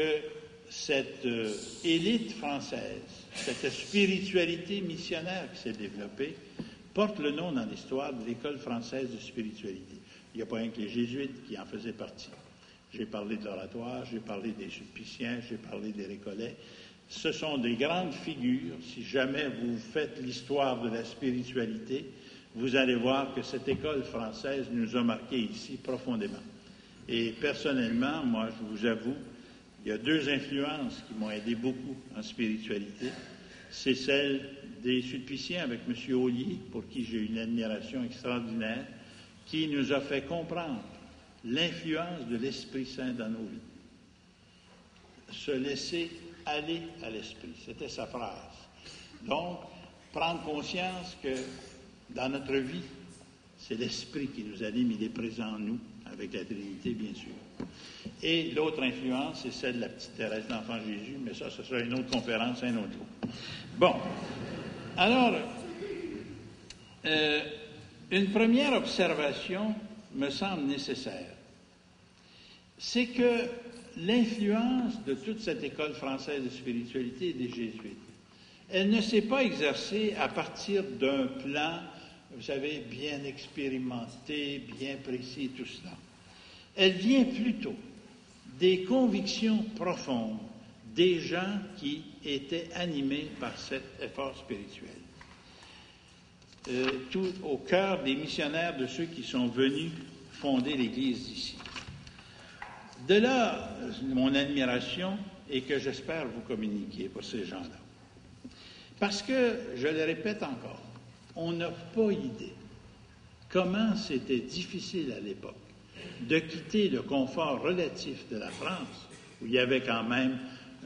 cette élite française, cette spiritualité missionnaire qui s'est développée, porte le nom dans l'histoire de l'école française de spiritualité. Il n'y a pas rien que les jésuites qui en faisaient partie. J'ai parlé de l'oratoire, j'ai parlé des sulpiciens, j'ai parlé des récollets. Ce sont des grandes figures. Si jamais vous faites l'histoire de la spiritualité, vous allez voir que cette école française nous a marqués ici profondément. Et personnellement, moi, je vous avoue, il y a deux influences qui m'ont aidé beaucoup en spiritualité. C'est celle des sulpiciens avec M. Ollier, pour qui j'ai une admiration extraordinaire, qui nous a fait comprendre l'influence de l'Esprit Saint dans nos vies. Se laisser aller à l'Esprit, c'était sa phrase. Donc, prendre conscience que dans notre vie, c'est l'Esprit qui nous anime, il est présent en nous, avec la Trinité, bien sûr. Et l'autre influence, c'est celle de la petite Thérèse d'Enfant Jésus, mais ça, ce sera une autre conférence, un autre jour. Bon, alors, une première observation me semble nécessaire. C'est que l'influence de toute cette école française de spiritualité des Jésuites, elle ne s'est pas exercée à partir d'un plan, vous savez, bien expérimenté, bien précis, tout cela. Elle vient plutôt des convictions profondes des gens qui étaient animés par cet effort spirituel. Tout au cœur des missionnaires de ceux qui sont venus fonder l'Église d'ici. De là, mon admiration et que j'espère vous communiquer pour ces gens-là. Parce que, je le répète encore, on n'a pas idée comment c'était difficile à l'époque de quitter le confort relatif de la France, où il y avait quand même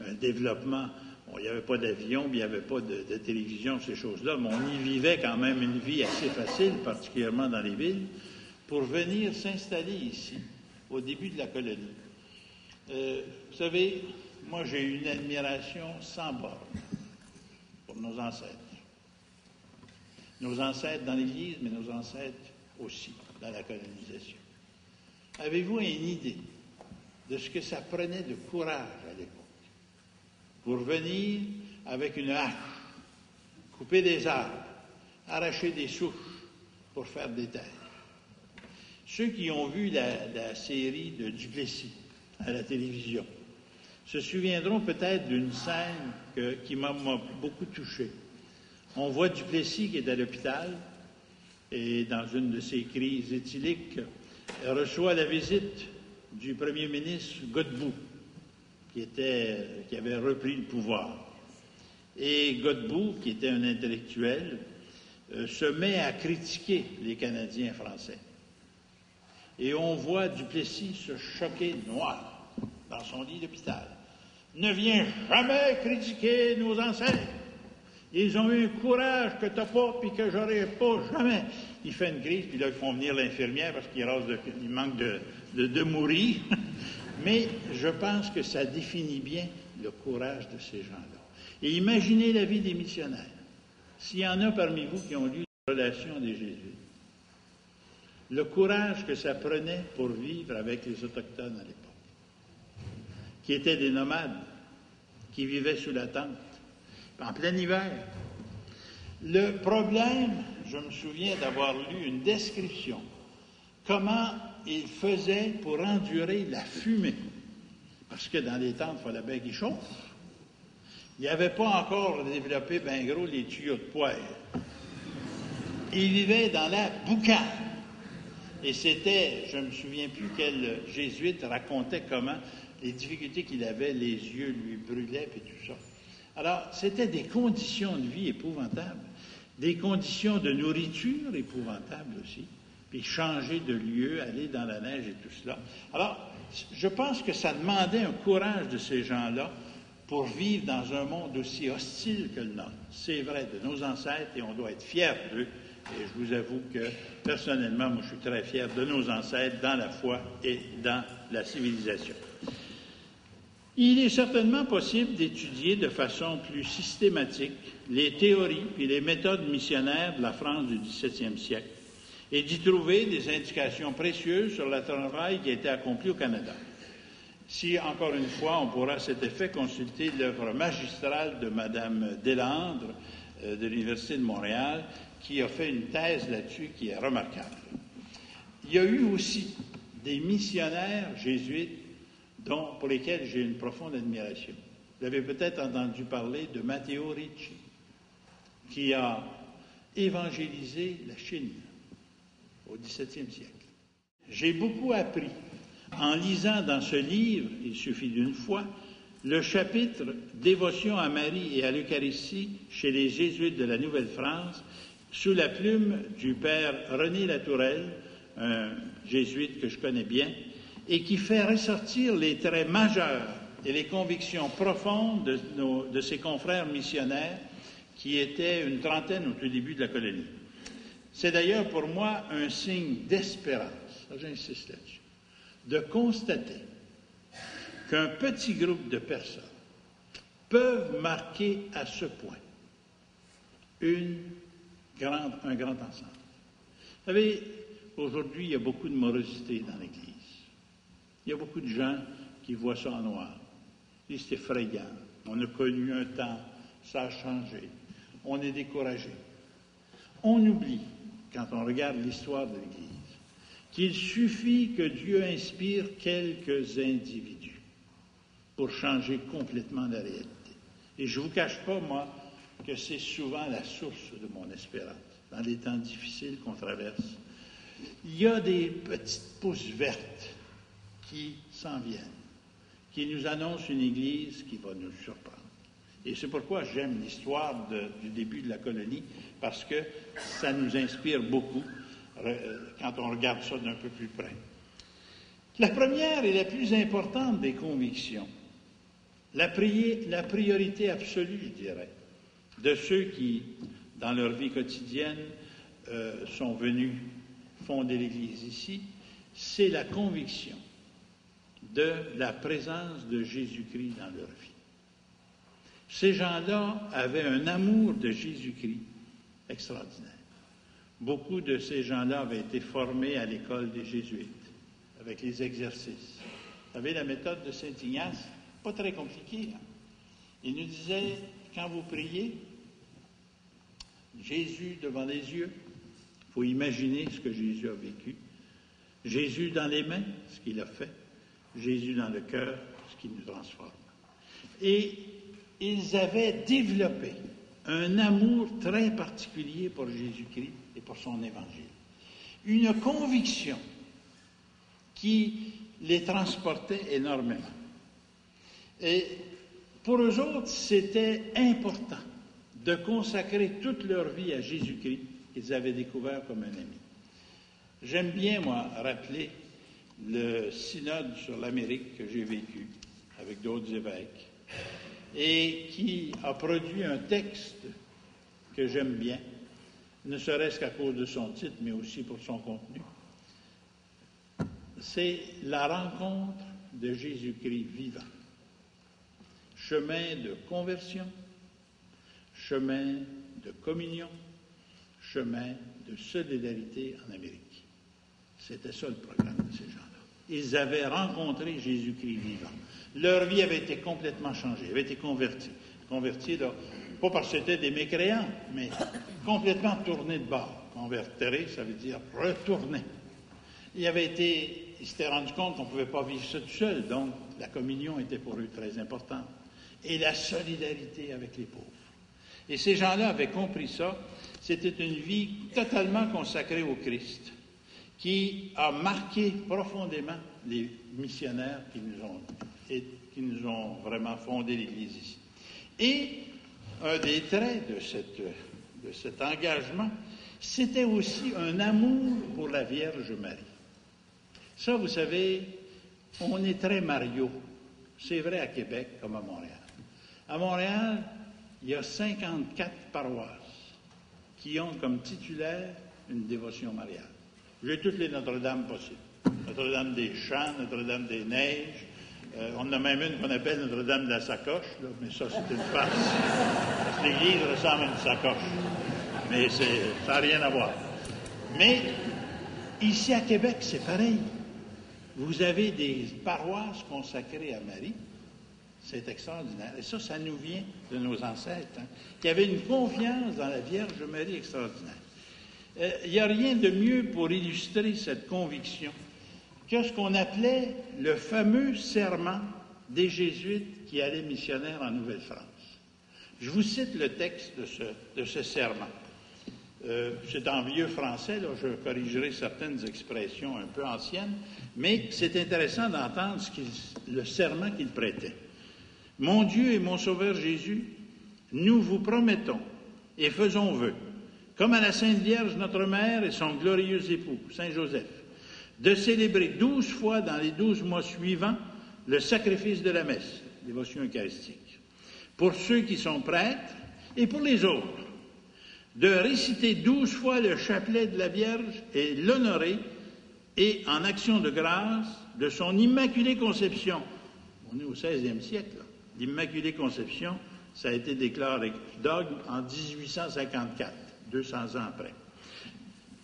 un développement. Bon, il n'y avait pas d'avion, il n'y avait pas de télévision, ces choses-là, mais on y vivait quand même une vie assez facile, particulièrement dans les villes, pour venir s'installer ici, au début de la colonie. Vous savez, moi j'ai une admiration sans borne pour nos ancêtres. Nos ancêtres dans l'Église, mais nos ancêtres aussi dans la colonisation. Avez-vous une idée de ce que ça prenait de courage à l'époque pour venir avec une hache, couper des arbres, arracher des souches pour faire des terres? Ceux qui ont vu la série de Duplessis à la télévision se souviendront peut-être d'une scène qui m'a beaucoup touché. On voit Duplessis qui est à l'hôpital et dans une de ses crises éthyliques, reçoit la visite du premier ministre Godbout, qui avait repris le pouvoir. Et Godbout, qui était un intellectuel, se met à critiquer les Canadiens français. Et on voit Duplessis se choquer noir dans son lit d'hôpital. Ne viens jamais critiquer nos ancêtres. Ils ont eu un courage que t'as pas puis que j'aurais pas jamais. Il fait une crise, puis là, ils font venir l'infirmière parce qu'il manque de mourir. Mais je pense que ça définit bien le courage de ces gens-là. Et imaginez la vie des missionnaires. S'il y en a parmi vous qui ont lu les Relations des Jésuites, le courage que ça prenait pour vivre avec les Autochtones à l'époque, qui étaient des nomades, qui vivaient sous la tente, en plein hiver. Le problème, je me souviens d'avoir lu une description, comment ils faisaient pour endurer la fumée. Parce que dans les tentes, il fallait bien qu'ils chauffent. Il n'y avait pas encore développé bien gros les tuyaux de poêle. Ils vivaient dans la boucane. Et c'était, je ne me souviens plus quel jésuite racontait comment les difficultés qu'il avait, les yeux lui brûlaient et tout ça. Alors, c'était des conditions de vie épouvantables, des conditions de nourriture épouvantables aussi, puis changer de lieu, aller dans la neige et tout cela. Alors, je pense que ça demandait un courage de ces gens-là pour vivre dans un monde aussi hostile que le nôtre. C'est vrai de nos ancêtres et on doit être fiers d'eux. Et je vous avoue que, personnellement, moi, je suis très fier de nos ancêtres dans la foi et dans la civilisation. Il est certainement possible d'étudier de façon plus systématique les théories et les méthodes missionnaires de la France du XVIIe siècle et d'y trouver des indications précieuses sur le travail qui a été accompli au Canada. Si, encore une fois, on pourra à cet effet consulter l'œuvre magistrale de Mme Deslandres de l'Université de Montréal, qui a fait une thèse là-dessus qui est remarquable. Il y a eu aussi des missionnaires jésuites pour lesquels j'ai une profonde admiration. Vous avez peut-être entendu parler de Matteo Ricci, qui a évangélisé la Chine au XVIIe siècle. J'ai beaucoup appris en lisant dans ce livre, il suffit d'une fois, le chapitre « Dévotion à Marie et à l'Eucharistie chez les Jésuites de la Nouvelle-France » sous la plume du père René Latourelle, un jésuite que je connais bien, et qui fait ressortir les traits majeurs et les convictions profondes de ses confrères missionnaires qui étaient une trentaine au tout début de la colonie. C'est d'ailleurs pour moi un signe d'espérance, j'insiste là-dessus, de constater qu'un petit groupe de personnes peuvent marquer à ce point un grand ensemble. Vous savez, aujourd'hui, il y a beaucoup de morosité dans l'Église. Il y a beaucoup de gens qui voient ça en noir. Ils disent, c'est effrayant. On a connu un temps, ça a changé. On est découragé. On oublie, quand on regarde l'histoire de l'Église, qu'il suffit que Dieu inspire quelques individus pour changer complètement la réalité. Et je ne vous cache pas, moi, que c'est souvent la source de mon espérance, dans les temps difficiles qu'on traverse. Il y a des petites pousses vertes qui s'en viennent, qui nous annoncent une Église qui va nous surprendre. Et c'est pourquoi j'aime l'histoire du début de la colonie, parce que ça nous inspire beaucoup quand on regarde ça d'un peu plus près. La première et la plus importante des convictions, la priorité absolue, je dirais, de ceux qui, dans leur vie quotidienne, sont venus fonder l'Église ici, c'est la conviction de la présence de Jésus-Christ dans leur vie. Ces gens-là avaient un amour de Jésus-Christ extraordinaire. Beaucoup de ces gens-là avaient été formés à l'école des Jésuites, avec les exercices. Vous savez, la méthode de Saint Ignace, pas très compliquée. Hein? Il nous disait, quand vous priez, Jésus devant les yeux, il faut imaginer ce que Jésus a vécu. Jésus dans les mains, ce qu'il a fait. Jésus dans le cœur, ce qui nous transforme. Et ils avaient développé un amour très particulier pour Jésus-Christ et pour son Évangile. Une conviction qui les transportait énormément. Et pour eux autres, c'était important de consacrer toute leur vie à Jésus-Christ qu'ils avaient découvert comme un ami. J'aime bien, moi, rappeler le synode sur l'Amérique que j'ai vécu avec d'autres évêques et qui a produit un texte que j'aime bien, ne serait-ce qu'à cause de son titre, mais aussi pour son contenu. C'est la rencontre de Jésus-Christ vivant. Chemin de conversion, chemin de communion, chemin de solidarité en Amérique. C'était ça le programme de ces gens-là. Ils avaient rencontré Jésus-Christ vivant. Leur vie avait été complètement changée, avait été convertie. Convertie, là, pas parce que c'était des mécréants, mais complètement tournée de bord. Convertir, ça veut dire retourner. Ils s'étaient rendus compte qu'on ne pouvait pas vivre ça tout seul, donc la communion était pour eux très importante. Et la solidarité avec les pauvres. Et ces gens-là avaient compris ça. C'était une vie totalement consacrée au Christ, qui a marqué profondément les missionnaires qui nous ont vraiment fondé l'Église ici. Et un des traits de cet engagement, c'était aussi un amour pour la Vierge Marie. Ça, vous savez, on est très Mario. C'est vrai à Québec comme à Montréal. À Montréal, il y a 54 paroisses qui ont comme titulaire une dévotion mariale. J'ai toutes les Notre-Dame possibles. Notre-Dame des Champs, Notre-Dame des Neiges. On en a même une qu'on appelle Notre-Dame de la Sacoche, là, mais ça, c'est une farce. Parce que l'église ressemble à une sacoche. Mais ça n'a rien à voir. Mais ici à Québec, c'est pareil. Vous avez des paroisses consacrées à Marie. C'est extraordinaire. Et ça nous vient de nos ancêtres, qui avaient une confiance dans la Vierge Marie extraordinaire. Il n'y a rien de mieux pour illustrer cette conviction que ce qu'on appelait le fameux serment des Jésuites qui allaient missionnaires en Nouvelle-France. Je vous cite le texte de ce serment. C'est en vieux français, là, je corrigerai certaines expressions un peu anciennes, mais c'est intéressant d'entendre le serment qu'il prêtait. « Mon Dieu et mon Sauveur Jésus, nous vous promettons et faisons vœu, comme à la Sainte Vierge, notre Mère et son glorieux époux, Saint Joseph, de célébrer 12 fois dans les 12 mois suivants le sacrifice de la messe, dévotion eucharistique, pour ceux qui sont prêtres et pour les autres, de réciter 12 fois le chapelet de la Vierge et l'honorer, et en action de grâce de son Immaculée Conception. On est au 16e siècle, là. L'Immaculée Conception, ça a été déclaré dogme en 1854, 200 ans après.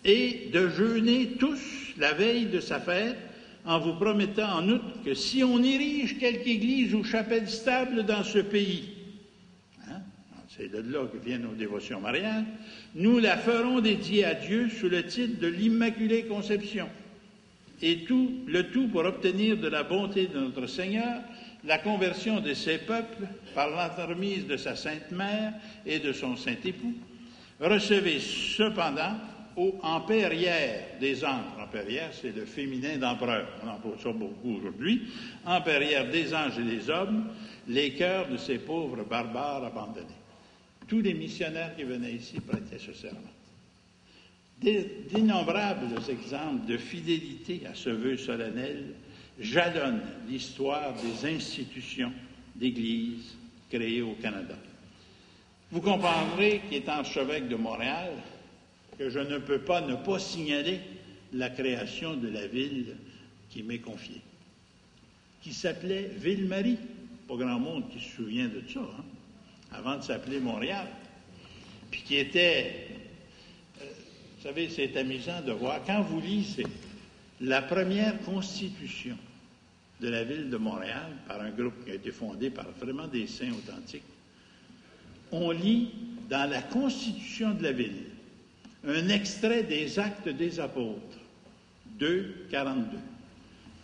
Et de jeûner tous la veille de sa fête, en vous promettant en outre que si on érige quelque église ou chapelle stable dans ce pays, c'est de là que viennent nos dévotions mariales, nous la ferons dédiée à Dieu sous le titre de l'Immaculée Conception. Et le tout pour obtenir de la bonté de notre Seigneur la conversion de ses peuples par l'entremise de sa Sainte Mère et de son Saint Époux. Recevez cependant empérière des anges. Empérière, c'est le féminin d'empereur. On emploie ça beaucoup aujourd'hui. Empérière des anges et des hommes, les cœurs de ces pauvres barbares abandonnés. Tous les missionnaires qui venaient ici prêtaient ce serment. D'innombrables exemples de fidélité à ce vœu solennel jalonnent l'histoire des institutions d'Église créées au Canada. Vous comprendrez qu'étant archevêque de Montréal, que je ne peux pas ne pas signaler la création de la ville qui m'est confiée, qui s'appelait Ville-Marie. Pas grand monde qui se souvient de ça, avant de s'appeler Montréal. Puis qui était, vous savez, c'est amusant de voir, quand vous lisez la première constitution de la ville de Montréal, par un groupe qui a été fondé par vraiment des saints authentiques, on lit dans la constitution de la ville un extrait des Actes des Apôtres, 2:42.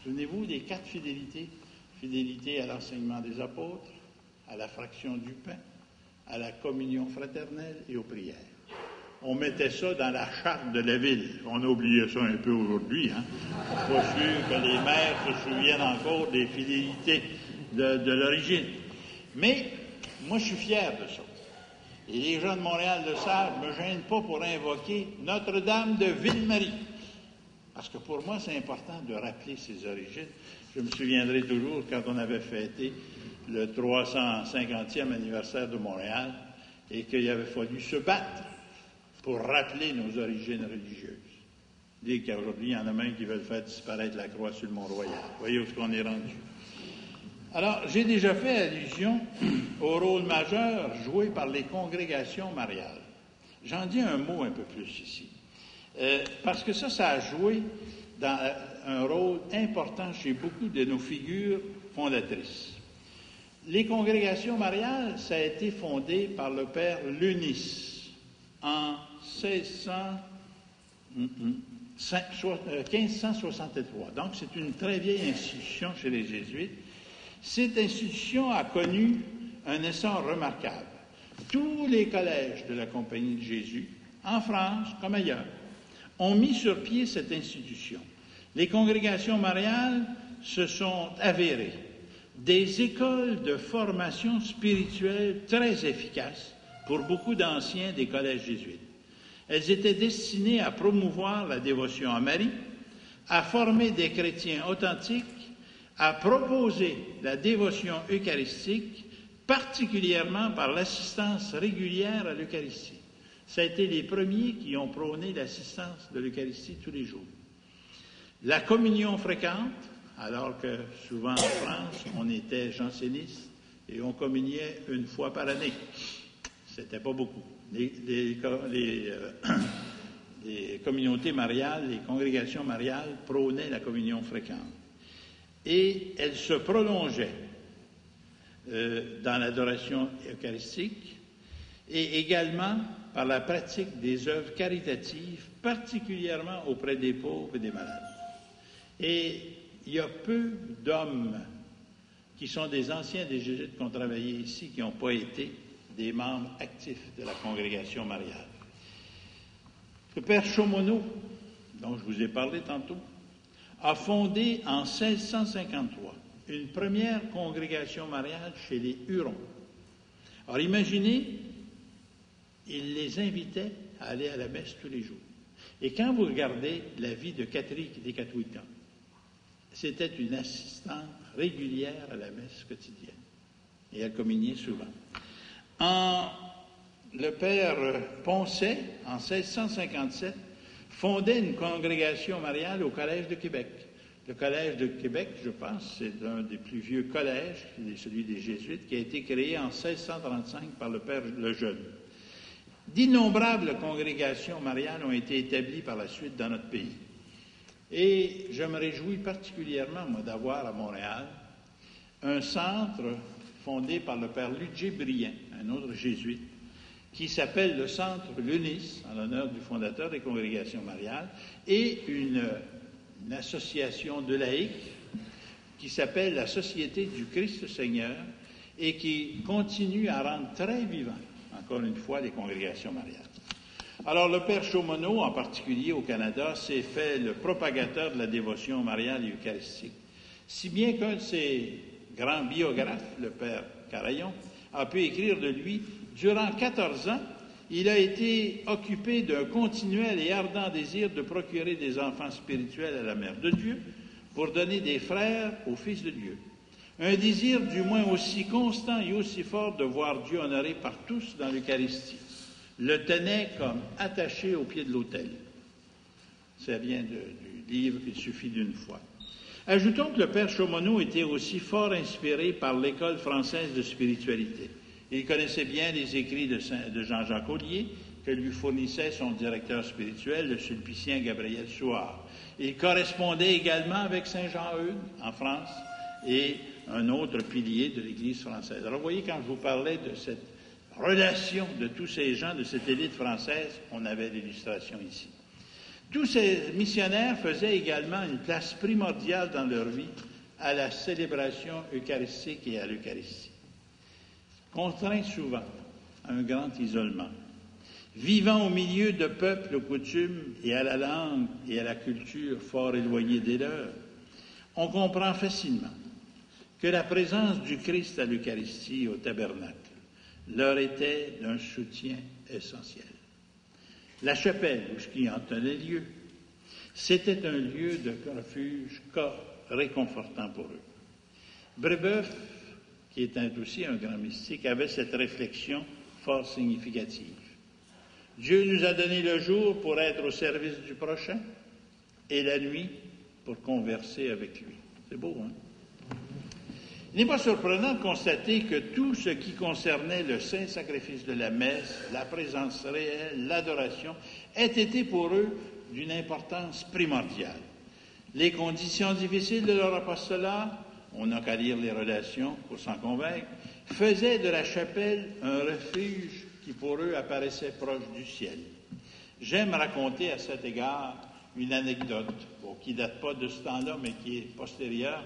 Souvenez-vous des 4 fidélités. Fidélité à l'enseignement des apôtres, à la fraction du pain, à la communion fraternelle et aux prières. On mettait ça dans la charte de la ville. On a oublié ça un peu aujourd'hui, Pas sûr que les maires se souviennent encore des fidélités de l'origine. Mais moi, je suis fier de ça. Et les gens de Montréal le savent, je ne me gêne pas pour invoquer Notre-Dame de Ville-Marie. Parce que pour moi, c'est important de rappeler ses origines. Je me souviendrai toujours quand on avait fêté le 350e anniversaire de Montréal et qu'il avait fallu se battre pour rappeler nos origines religieuses. Dès qu'aujourd'hui, il y en a même qui veulent faire disparaître la croix sur le Mont-Royal. Voyez où est-ce qu'on est rendu. Alors, j'ai déjà fait allusion au rôle majeur joué par les congrégations mariales. J'en dis un mot un peu plus ici. Parce que ça a joué dans un rôle important chez beaucoup de nos figures fondatrices. Les congrégations mariales, ça a été fondé par le père Leunis en 1563. Donc, c'est une très vieille institution chez les Jésuites. Cette institution a connu un essor remarquable. Tous les collèges de la Compagnie de Jésus, en France comme ailleurs, ont mis sur pied cette institution. Les congrégations mariales se sont avérées des écoles de formation spirituelle très efficaces pour beaucoup d'anciens des collèges jésuites. Elles étaient destinées à promouvoir la dévotion à Marie, à former des chrétiens authentiques, à proposer la dévotion eucharistique, particulièrement par l'assistance régulière à l'Eucharistie. Ça a été les premiers qui ont prôné l'assistance de l'Eucharistie tous les jours. La communion fréquente, alors que souvent en France, on était janséniste et on communiait une fois par année. C'était pas beaucoup. Les communautés mariales, les congrégations mariales prônaient la communion fréquente. Et elles se prolongeaient dans l'adoration eucharistique et également par la pratique des œuvres caritatives, particulièrement auprès des pauvres et des malades. Et il y a peu d'hommes qui sont des anciens des Jésuites qui ont travaillé ici, qui n'ont pas été des membres actifs de la congrégation mariale. Le père Chaumonot, dont je vous ai parlé tantôt, a fondé en 1653 une première congrégation mariale chez les Hurons. Alors imaginez, il les invitait à aller à la messe tous les jours. Et quand vous regardez la vie de Catherine des Catholiques, c'était une assistante régulière à la messe quotidienne. Et elle communiait souvent. Le père Poncet, en 1657, fondait une congrégation mariale au Collège de Québec. Le Collège de Québec, je pense, c'est un des plus vieux collèges, celui des Jésuites, qui a été créé en 1635 par le père Lejeune. D'innombrables congrégations mariales ont été établies par la suite dans notre pays. Et je me réjouis particulièrement, moi, d'avoir à Montréal un centre fondé par le père Ludger Brien, un autre jésuite, qui s'appelle le Centre Leunis, en l'honneur du fondateur des congrégations mariales, et une association de laïcs qui s'appelle la Société du Christ Seigneur et qui continue à rendre très vivant, encore une fois, les congrégations mariales. Alors, le père Chaumonot, en particulier au Canada, s'est fait le propagateur de la dévotion mariale et eucharistique. Si bien qu'un de ses grands biographes, le père Carayon, a pu écrire de lui, durant 14 ans, il a été occupé d'un continuel et ardent désir de procurer des enfants spirituels à la Mère de Dieu pour donner des frères au Fils de Dieu. Un désir du moins aussi constant et aussi fort de voir Dieu honoré par tous dans l'Eucharistie le tenait comme attaché au pied de l'autel. Ça vient du livre « Il suffit d'une fois ». Ajoutons que le père Chaumonot était aussi fort inspiré par l'école française de spiritualité. Il connaissait bien les écrits de Jean-Jacques Ollier, que lui fournissait son directeur spirituel, le sulpicien Gabriel Souard. Il correspondait également avec Saint Jean-Eudes, en France, et un autre pilier de l'Église française. Alors, vous voyez, quand je vous parlais de cette relation de tous ces gens, de cette élite française, on avait l'illustration ici. Tous ces missionnaires faisaient également une place primordiale dans leur vie à la célébration eucharistique et à l'Eucharistie. Contraints souvent à un grand isolement, vivant au milieu de peuples aux coutumes et à la langue et à la culture fort éloignés des leurs, on comprend facilement que la présence du Christ à l'Eucharistie au tabernacle leur était d'un soutien essentiel. La chapelle, où ce qui en tenait lieu, c'était un lieu de refuge réconfortant pour eux. Brébeuf, qui était aussi un grand mystique, avait cette réflexion fort significative. Dieu nous a donné le jour pour être au service du prochain et la nuit pour converser avec lui. C'est beau, hein? Il n'est pas surprenant de constater que tout ce qui concernait le saint sacrifice de la messe, la présence réelle, l'adoration, ait été pour eux d'une importance primordiale. Les conditions difficiles de leur apostolat, on n'a qu'à lire les relations pour s'en convaincre, faisaient de la chapelle un refuge qui pour eux apparaissait proche du ciel. J'aime raconter à cet égard une anecdote, qui ne date pas de ce temps-là, mais qui est postérieure,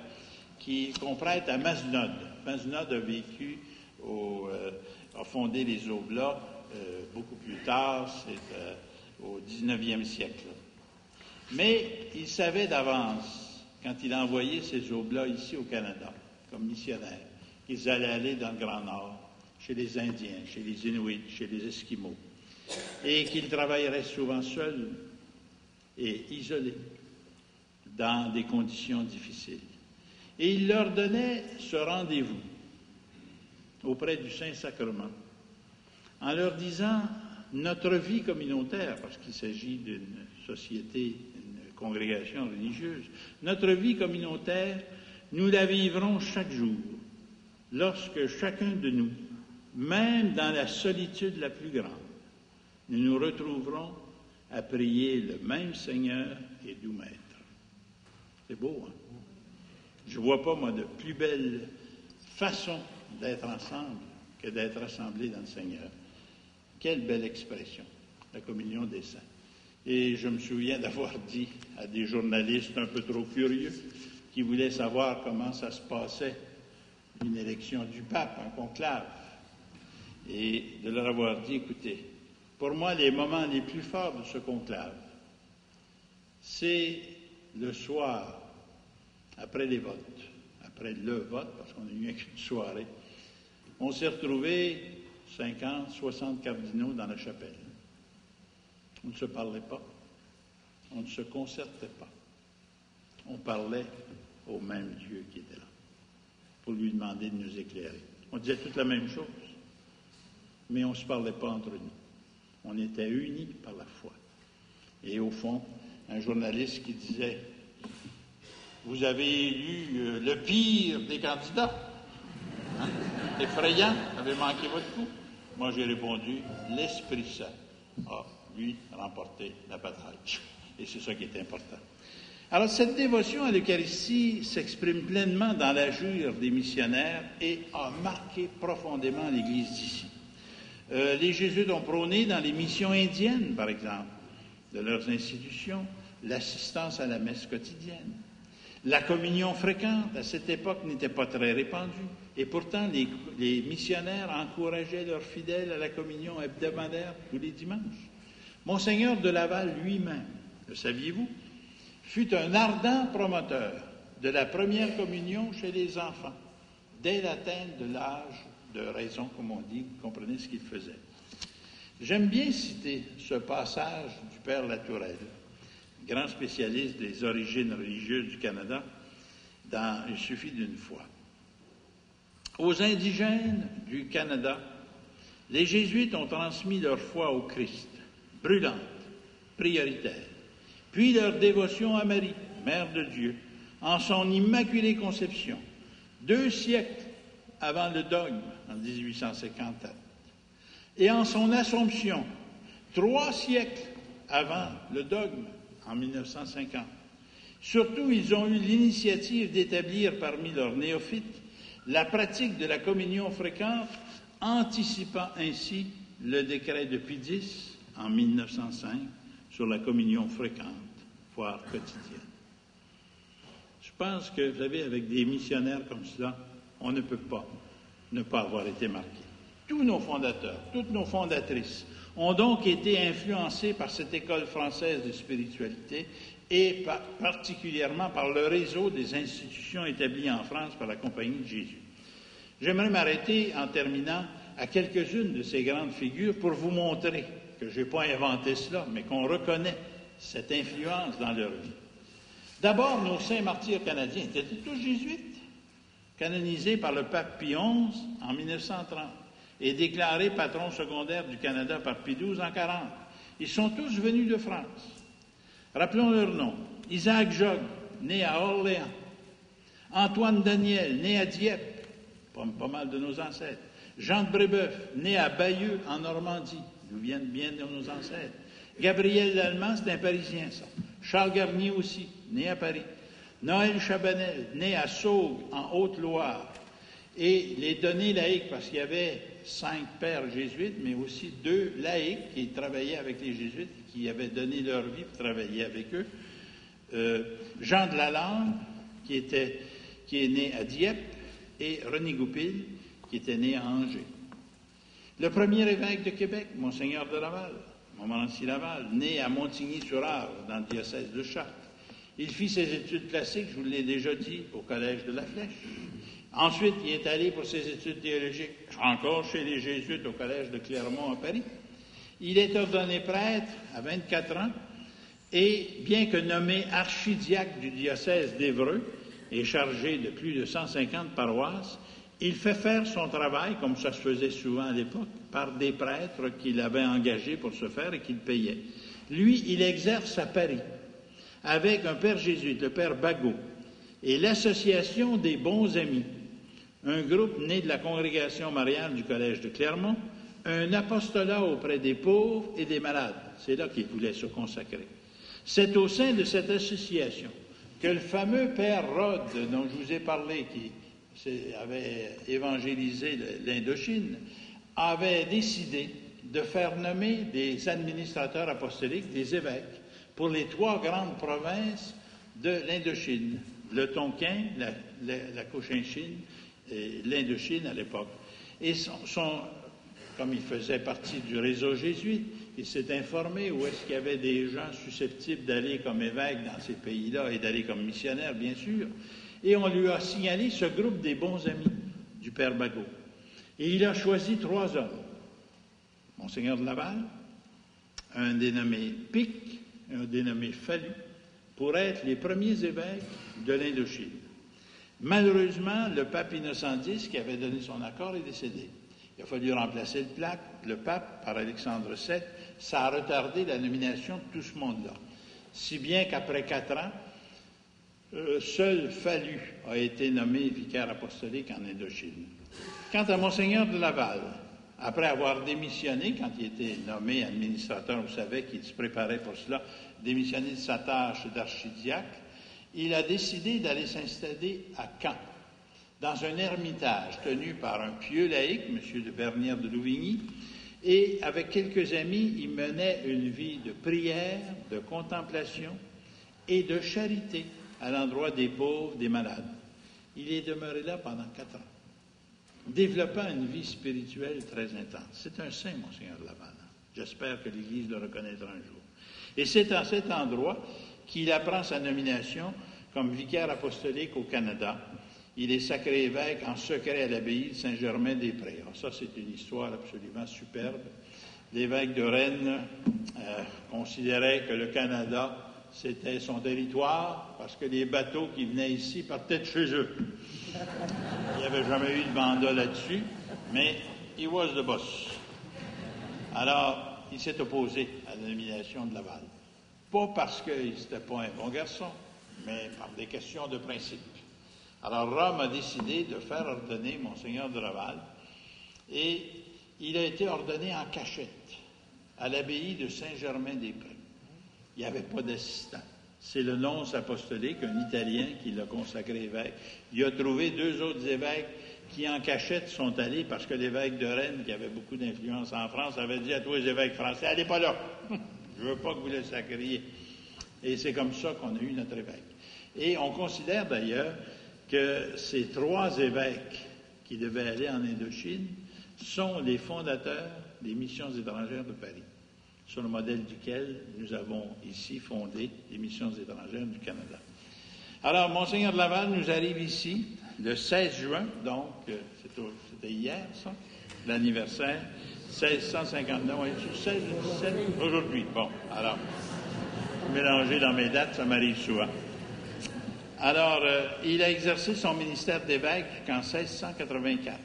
qu'on prête à Masnod. Masnod a vécu, a fondé les Oblats beaucoup plus tard, c'est au 19e siècle. Mais il savait d'avance, quand il a envoyé ces Oblats ici au Canada, comme missionnaires, qu'ils allaient aller dans le Grand Nord, chez les Indiens, chez les Inuits, chez les Esquimaux, et qu'ils travailleraient souvent seuls et isolés, dans des conditions difficiles. Et il leur donnait ce rendez-vous auprès du Saint-Sacrement, en leur disant notre vie communautaire, parce qu'il s'agit d'une société, d'une congrégation religieuse, notre vie communautaire, nous la vivrons chaque jour, lorsque chacun de nous, même dans la solitude la plus grande, nous nous retrouverons à prier le même Seigneur et doux Maître. C'est beau, hein? Je ne vois pas, moi, de plus belle façon d'être ensemble que d'être assemblés dans le Seigneur. Quelle belle expression, la communion des saints. Et je me souviens d'avoir dit à des journalistes un peu trop curieux qui voulaient savoir comment ça se passait, une élection du pape, un conclave, et de leur avoir dit, écoutez, pour moi, les moments les plus forts de ce conclave, c'est le soir, après les votes, après le vote, parce qu'on a eu qu'une soirée, on s'est retrouvés 50, 60 cardinaux dans la chapelle. On ne se parlait pas, on ne se concertait pas. On parlait au même Dieu qui était là, pour lui demander de nous éclairer. On disait toute la même chose, mais on ne se parlait pas entre nous. On était unis par la foi. Et au fond, un journaliste qui disait « Vous avez élu le pire des candidats, hein? Effrayant, vous avez manqué votre coup. » Moi, j'ai répondu « L'Esprit Saint a, lui, remporté la bataille. » Et c'est ça qui est important. Alors, cette dévotion à l'Eucharistie s'exprime pleinement dans l'agir des missionnaires et a marqué profondément l'Église d'ici. Les Jésuites ont prôné dans les missions indiennes, par exemple, de leurs institutions, l'assistance à la messe quotidienne. La communion fréquente, à cette époque, n'était pas très répandue, et pourtant les missionnaires encourageaient leurs fidèles à la communion hebdomadaire tous les dimanches. Monseigneur de Laval lui-même, le saviez-vous, fut un ardent promoteur de la première communion chez les enfants, dès l'atteinte de l'âge de raison, comme on dit, vous comprenez ce qu'il faisait. J'aime bien citer ce passage du Père Latourelle, grand spécialiste des origines religieuses du Canada, dans Il suffit d'une foi. Aux indigènes du Canada, les Jésuites ont transmis leur foi au Christ, brûlante, prioritaire, puis leur dévotion à Marie, Mère de Dieu, en son immaculée conception, 2 siècles avant le dogme, en 1854, et en son Assomption, 3 siècles avant le dogme, en 1950. Surtout, ils ont eu l'initiative d'établir parmi leurs néophytes la pratique de la communion fréquente, anticipant ainsi le décret de Pie X en 1905 sur la communion fréquente, voire quotidienne. Je pense que, vous savez, avec des missionnaires comme cela, on ne peut pas ne pas avoir été marqué. Tous nos fondateurs, toutes nos fondatrices ont donc été influencés par cette école française de spiritualité et particulièrement par le réseau des institutions établies en France par la Compagnie de Jésus. J'aimerais m'arrêter, en terminant, à quelques-unes de ces grandes figures pour vous montrer que je n'ai pas inventé cela, mais qu'on reconnaît cette influence dans leur vie. D'abord, nos saints martyrs canadiens étaient tous jésuites, canonisés par le pape Pie XI en 1930 et déclarés patrons secondaires du Canada par Pie XII en 1940. Ils sont tous venus de France. Rappelons leurs noms. Isaac Jogues, né à Orléans. Antoine Daniel, né à Dieppe, pas mal de nos ancêtres. Jean de Brébeuf, né à Bayeux, en Normandie, d'où viennent bien de nos ancêtres. Gabriel Lallemand, c'est un Parisien, ça. Charles Garnier aussi, né à Paris. Noël Chabanel, né à Saugues, en Haute-Loire. Et les données laïques, parce qu'il y avait 5 pères jésuites, mais aussi 2 laïcs qui travaillaient avec les jésuites, qui avaient donné leur vie pour travailler avec eux. Jean de Lalande, qui est né à Dieppe, et René Goupil, qui était né à Angers. Le premier évêque de Québec, Monseigneur de Laval, Montmorency Laval, né à Montigny-sur-Arve, dans le diocèse de Chartres. Il fit ses études classiques, je vous l'ai déjà dit, au Collège de la Flèche. Ensuite, il est allé pour ses études théologiques, encore chez les Jésuites, au Collège de Clermont à Paris. Il est ordonné prêtre à 24 ans et, bien que nommé archidiacre du diocèse d'Évreux et chargé de plus de 150 paroisses, il fait faire son travail, comme ça se faisait souvent à l'époque, par des prêtres qu'il avait engagés pour ce faire et qu'il payait. Lui, il exerce à Paris avec un père jésuite, le père Bagot, et l'Association des bons amis, un groupe né de la congrégation mariale du Collège de Clermont, un apostolat auprès des pauvres et des malades. C'est là qu'il voulait se consacrer. C'est au sein de cette association que le fameux père Rode, dont je vous ai parlé, qui avait évangélisé l'Indochine, avait décidé de faire nommer des administrateurs apostoliques, des évêques, pour les 3 grandes provinces de l'Indochine, le Tonkin, la Cochinchine et l'Indochine à l'époque. Et comme il faisait partie du réseau jésuite, il s'est informé où est-ce qu'il y avait des gens susceptibles d'aller comme évêques dans ces pays-là et d'aller comme missionnaires, bien sûr. Et on lui a signalé ce groupe des bons amis du père Bagot. Et il a choisi 3 hommes. Monseigneur de Laval, un dénommé Pic, un dénommé Fallu, pour être les premiers évêques de l'Indochine. Malheureusement, le pape Innocent X, qui avait donné son accord, est décédé. Il a fallu remplacer le pape par Alexandre VII. Ça a retardé la nomination de tout ce monde-là. Si bien qu'après 4 ans, seul Fallu a été nommé vicaire apostolique en Indochine. Quant à Monseigneur de Laval, après avoir démissionné, quand il était nommé administrateur, vous savez qu'il se préparait pour cela, démissionné de sa tâche d'archidiacre, il a décidé d'aller s'installer à Caen, dans un ermitage tenu par un pieux laïc, M. de Bernière de Louvigny, et avec quelques amis, il menait une vie de prière, de contemplation et de charité à l'endroit des pauvres, des malades. Il est demeuré là pendant 4 ans, développant une vie spirituelle très intense. C'est un saint, Monseigneur de Laval. J'espère que l'Église le reconnaîtra un jour. Et c'est à cet endroit qu'il apprend sa nomination comme vicaire apostolique au Canada. Il est sacré évêque en secret à l'abbaye de Saint-Germain-des-Prés. Alors ça, c'est une histoire absolument superbe. L'évêque de Rennes considérait que le Canada, c'était son territoire, parce que les bateaux qui venaient ici partaient de chez eux. Il n'y avait jamais eu de mandat là-dessus, mais he was the boss. Alors, il s'est opposé à la nomination de Laval. Pas parce qu'il n'était pas un bon garçon, mais par des questions de principe. Alors, Rome a décidé de faire ordonner Monseigneur de Laval, et il a été ordonné en cachette à l'abbaye de Saint-Germain-des-Prés. Il n'y avait pas d'assistant. C'est le nonce apostolique, un Italien, qui l'a consacré évêque. Il a trouvé 2 autres évêques qui, en cachette, sont allés parce que l'évêque de Rennes, qui avait beaucoup d'influence en France, avait dit à tous les évêques français, « Allez pas là! Je ne veux pas que vous le sacriez. » Et c'est comme ça qu'on a eu notre évêque. Et on considère d'ailleurs que ces 3 évêques qui devaient aller en Indochine sont les fondateurs des missions étrangères de Paris, sur le modèle duquel nous avons ici fondé les missions étrangères du Canada. Alors, Monseigneur de Laval nous arrive ici le 16 juin, donc c'était hier, ça, l'anniversaire, 1659, oui, 16 ou 17, aujourd'hui. Bon, alors, mélanger dans mes dates, ça m'arrive souvent. Alors, il a exercé son ministère d'évêque jusqu'en 1684.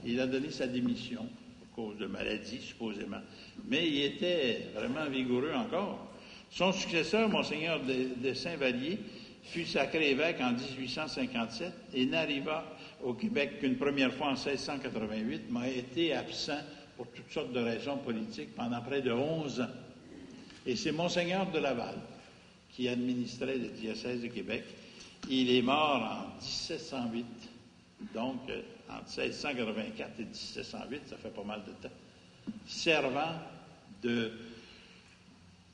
Il a donné sa démission à cause de maladie, supposément. Mais il était vraiment vigoureux encore. Son successeur, Monseigneur de Saint-Vallier, fut sacré évêque en 1857 et n'arriva au Québec qu'une première fois en 1688, mais a été absent pour toutes sortes de raisons politiques pendant près de 11 ans. Et c'est Monseigneur de Laval qui administrait le diocèse de Québec. Il est mort en 1708, donc entre 1684 et 1708, ça fait pas mal de temps, servant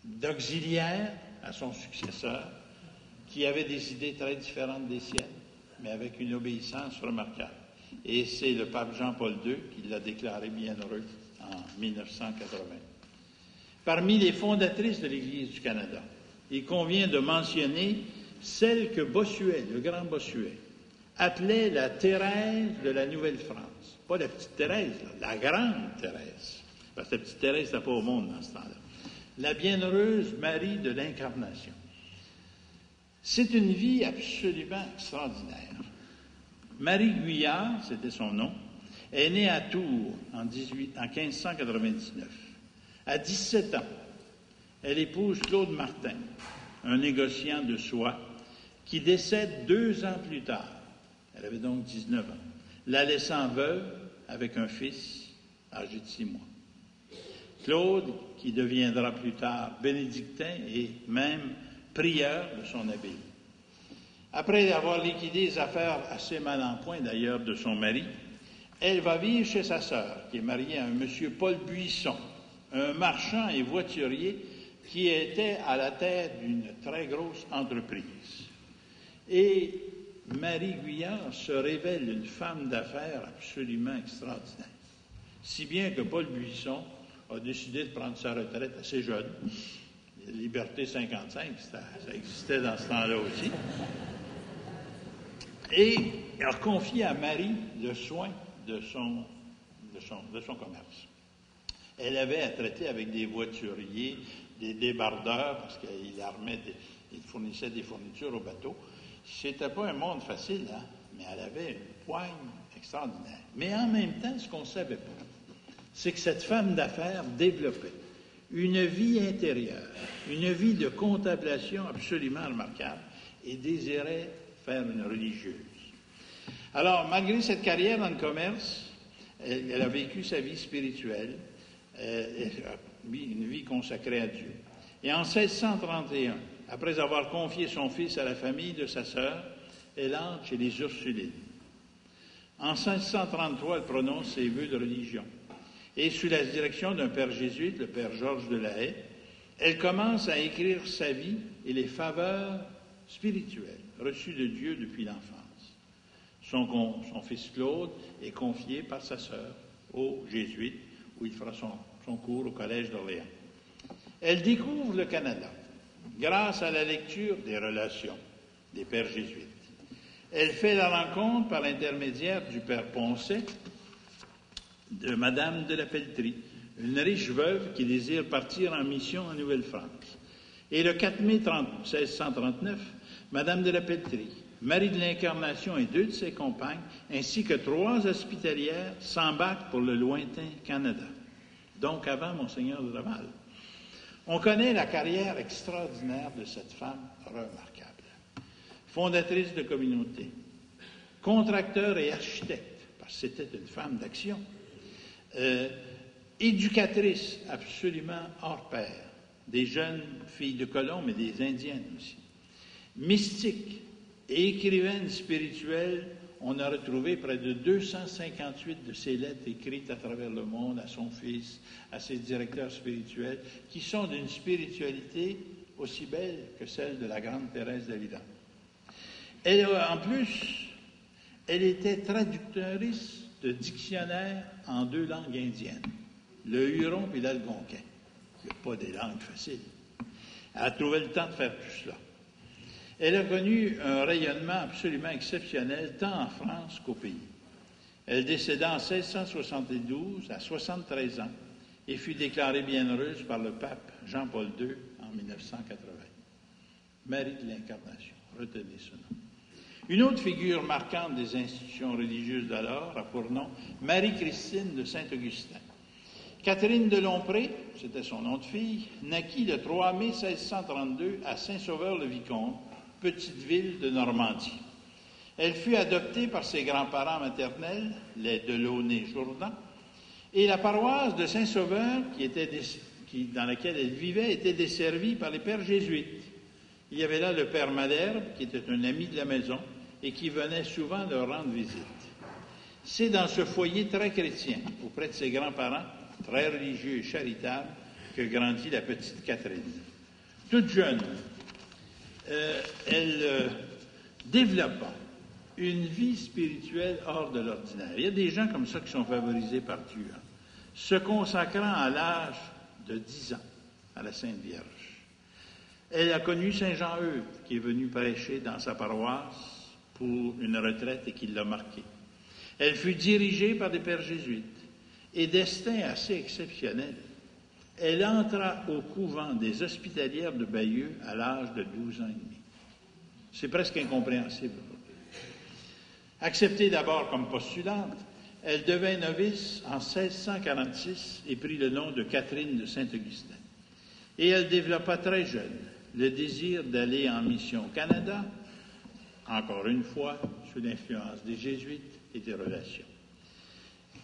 d'auxiliaire à son successeur, qui avait des idées très différentes des siennes, mais avec une obéissance remarquable. Et c'est le pape Jean-Paul II qui l'a déclaré bienheureux en 1980. Parmi les fondatrices de l'Église du Canada, il convient de mentionner celle que Bossuet, le grand Bossuet, appelait la Thérèse de la Nouvelle-France. Pas la petite Thérèse, la grande Thérèse. Parce que la petite Thérèse n'était pas au monde dans ce temps-là. La bienheureuse Marie de l'Incarnation. C'est une vie absolument extraordinaire. Marie Guyard, c'était son nom, est née à Tours en 1599. À 17 ans, elle épouse Claude Martin, un négociant de soie, qui décède 2 ans plus tard. Elle avait donc 19 ans, la laissant veuve avec un fils âgé de 6 mois. Claude, qui deviendra plus tard bénédictin et même prieur de son abbaye. Après avoir liquidé les affaires assez mal en point d'ailleurs de son mari, elle va vivre chez sa sœur, qui est mariée à un monsieur Paul Buisson, un marchand et voiturier qui était à la tête d'une très grosse entreprise. Et Marie Guyard se révèle une femme d'affaires absolument extraordinaire. Si bien que Paul Buisson a décidé de prendre sa retraite assez jeune. Liberté 55, ça existait dans ce temps-là aussi. Et il a confié à Marie le soin de son commerce. Elle avait à traiter avec des voituriers, des débardeurs, parce qu'il fournissait des fournitures au bateau. C'était pas un monde facile, hein, mais elle avait une poigne extraordinaire. Mais en même temps, ce qu'on ne savait pas, c'est que cette femme d'affaires développait une vie intérieure, une vie de contemplation absolument remarquable et désirait faire une religieuse. Alors, malgré cette carrière dans le commerce, elle a vécu sa vie spirituelle, une vie consacrée à Dieu. Et en 1631, après avoir confié son fils à la famille de sa sœur, elle entre chez les Ursulines. En 1633, elle prononce ses vœux de religion. Et sous la direction d'un père jésuite, le père Georges de la Haye, elle commence à écrire sa vie et les faveurs spirituelles reçues de Dieu depuis l'enfance. Son fils Claude est confié par sa sœur aux jésuites, où il fera son cours au Collège d'Orléans. Elle découvre le Canada grâce à la lecture des Relations des pères jésuites. Elle fait la rencontre par l'intermédiaire du père Poncet de Madame de la Pelletrie, une riche veuve qui désire partir en mission en Nouvelle-France. Et le 4 mai 1639, Madame de la Pelletrie, Marie de l'Incarnation et 2 de ses compagnes, ainsi que 3 hospitalières, s'embarquent pour le lointain Canada, donc avant Monseigneur de Laval. On connaît la carrière extraordinaire de cette femme remarquable. Fondatrice de communauté, contracteur et architecte, parce que c'était une femme d'action, éducatrice absolument hors pair, des jeunes filles de colons, mais des indiennes aussi, mystique et écrivaine spirituelle. On a retrouvé près de 258 de ses lettres écrites à travers le monde à son fils, à ses directeurs spirituels, qui sont d'une spiritualité aussi belle que celle de la grande Thérèse d'Avila. En plus, elle était traductrice de dictionnaires en 2 langues indiennes, le huron et l'algonquin. Il n'y a pas des langues faciles. Elle a trouvé le temps de faire tout cela. Elle a connu un rayonnement absolument exceptionnel, tant en France qu'au pays. Elle décéda en 1672, à 73 ans, et fut déclarée bienheureuse par le pape Jean-Paul II en 1980. Marie de l'Incarnation, retenez ce nom. Une autre figure marquante des institutions religieuses d'alors a pour nom Marie-Christine de Saint-Augustin. Catherine de Lompré, c'était son nom de fille, naquit le 3 mai 1632 à Saint-Sauveur-le-Vicomte, petite ville de Normandie. Elle fut adoptée par ses grands-parents maternels, les Delaunay-Jourdan, et la paroisse de Saint-Sauveur, dans laquelle elle vivait, était desservie par les pères jésuites. Il y avait là le père Malherbe, qui était un ami de la maison et qui venait souvent leur rendre visite. C'est dans ce foyer très chrétien, auprès de ses grands-parents, très religieux et charitables, que grandit la petite Catherine. Toute jeune, elle développa une vie spirituelle hors de l'ordinaire. Il y a des gens comme ça qui sont favorisés par Dieu, se consacrant à l'âge de 10 ans à la Sainte Vierge. Elle a connu Saint Jean-Eudes, qui est venu prêcher dans sa paroisse pour une retraite et qui l'a marqué. Elle fut dirigée par des pères jésuites. Et destin assez exceptionnel, elle entra au couvent des Hospitalières de Bayeux à l'âge de 12 ans et demi. C'est presque incompréhensible. Acceptée d'abord comme postulante, elle devint novice en 1646 et prit le nom de Catherine de Saint-Augustin. Et elle développa très jeune le désir d'aller en mission au Canada, encore une fois, sous l'influence des Jésuites et des relations.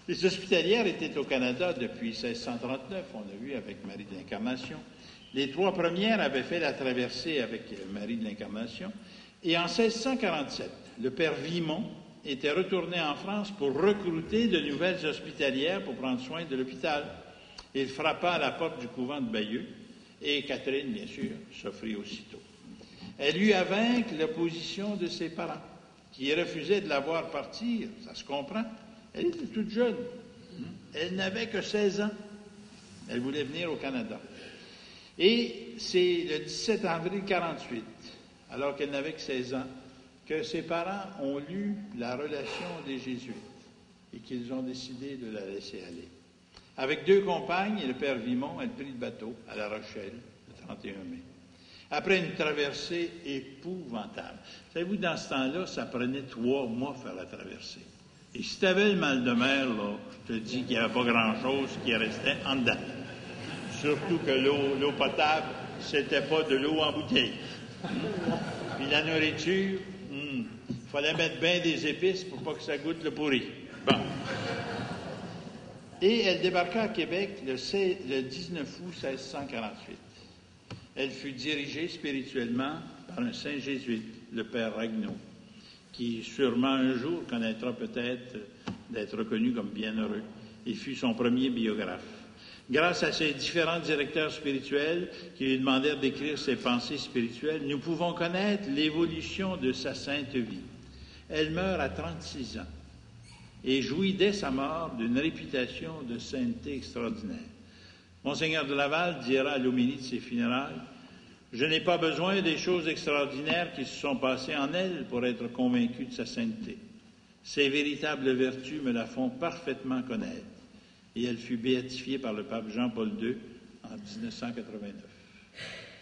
Les Hospitalières étaient au Canada depuis 1639, on l'a vu avec Marie de l'Incarnation. Les 3 premières avaient fait la traversée avec Marie de l'Incarnation. Et en 1647, le père Vimont était retourné en France pour recruter de nouvelles hospitalières pour prendre soin de l'hôpital. Il frappa à la porte du couvent de Bayeux et Catherine, bien sûr, s'offrit aussitôt. Elle eut à vaincre l'opposition de ses parents, qui refusaient de la voir partir, ça se comprend. Elle était toute jeune. Elle n'avait que 16 ans. Elle voulait venir au Canada. Et c'est le 17 avril 1948, alors qu'elle n'avait que 16 ans, que ses parents ont lu la Relation des Jésuites et qu'ils ont décidé de la laisser aller. Avec 2 compagnes et le père Vimont, elle prit le bateau à La Rochelle le 31 mai. Après une traversée épouvantable. Savez-vous, dans ce temps-là, ça prenait 3 mois faire la traversée. Et si tu avais le mal de mer, là, je te dis qu'il n'y avait pas grand-chose qui restait en dedans. Surtout que l'eau potable, c'était pas de l'eau en bouteille. Puis la nourriture, il fallait mettre bien des épices pour pas que ça goûte le pourri. Bon. Et elle débarqua à Québec le 19 août 1648. Elle fut dirigée spirituellement par un saint jésuite, le père Ragnaud, qui sûrement un jour connaîtra peut-être d'être reconnu comme bienheureux. Il fut son premier biographe. Grâce à ses différents directeurs spirituels qui lui demandèrent d'écrire ses pensées spirituelles, nous pouvons connaître l'évolution de sa sainte vie. Elle meurt à 36 ans et jouit dès sa mort d'une réputation de sainteté extraordinaire. Monseigneur de Laval dira à l'homélie de ses funérailles: « Je n'ai pas besoin des choses extraordinaires qui se sont passées en elle pour être convaincu de sa sainteté. Ses véritables vertus me la font parfaitement connaître. » Et elle fut béatifiée par le pape Jean-Paul II en 1989.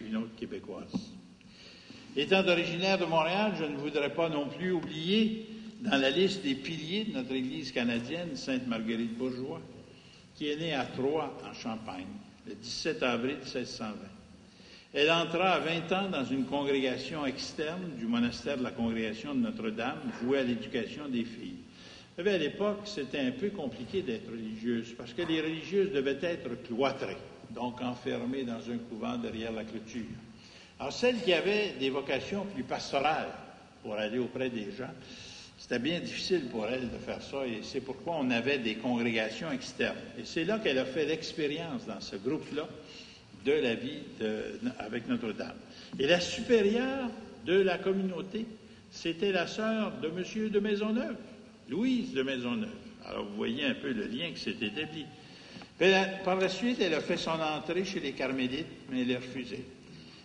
Une autre québécoise. Étant originaire de Montréal, je ne voudrais pas non plus oublier dans la liste des piliers de notre Église canadienne, Sainte-Marguerite Bourgeois, qui est née à Troyes, en Champagne, le 17 avril 1620. Elle entra à 20 ans dans une congrégation externe du monastère de la Congrégation de Notre-Dame, vouée à l'éducation des filles. Vous savez, à l'époque, c'était un peu compliqué d'être religieuse, parce que les religieuses devaient être cloîtrées, donc enfermées dans un couvent derrière la clôture. Alors, celles qui avaient des vocations plus pastorales pour aller auprès des gens, c'était bien difficile pour elles de faire ça, et c'est pourquoi on avait des congrégations externes. Et c'est là qu'elle a fait l'expérience, dans ce groupe-là, de la vie avec Notre-Dame. Et la supérieure de la communauté, c'était la sœur de M. de Maisonneuve, Louise de Maisonneuve. Alors, vous voyez un peu le lien qui s'est établi. Par la suite, elle a fait son entrée chez les Carmélites, mais elle est refusée.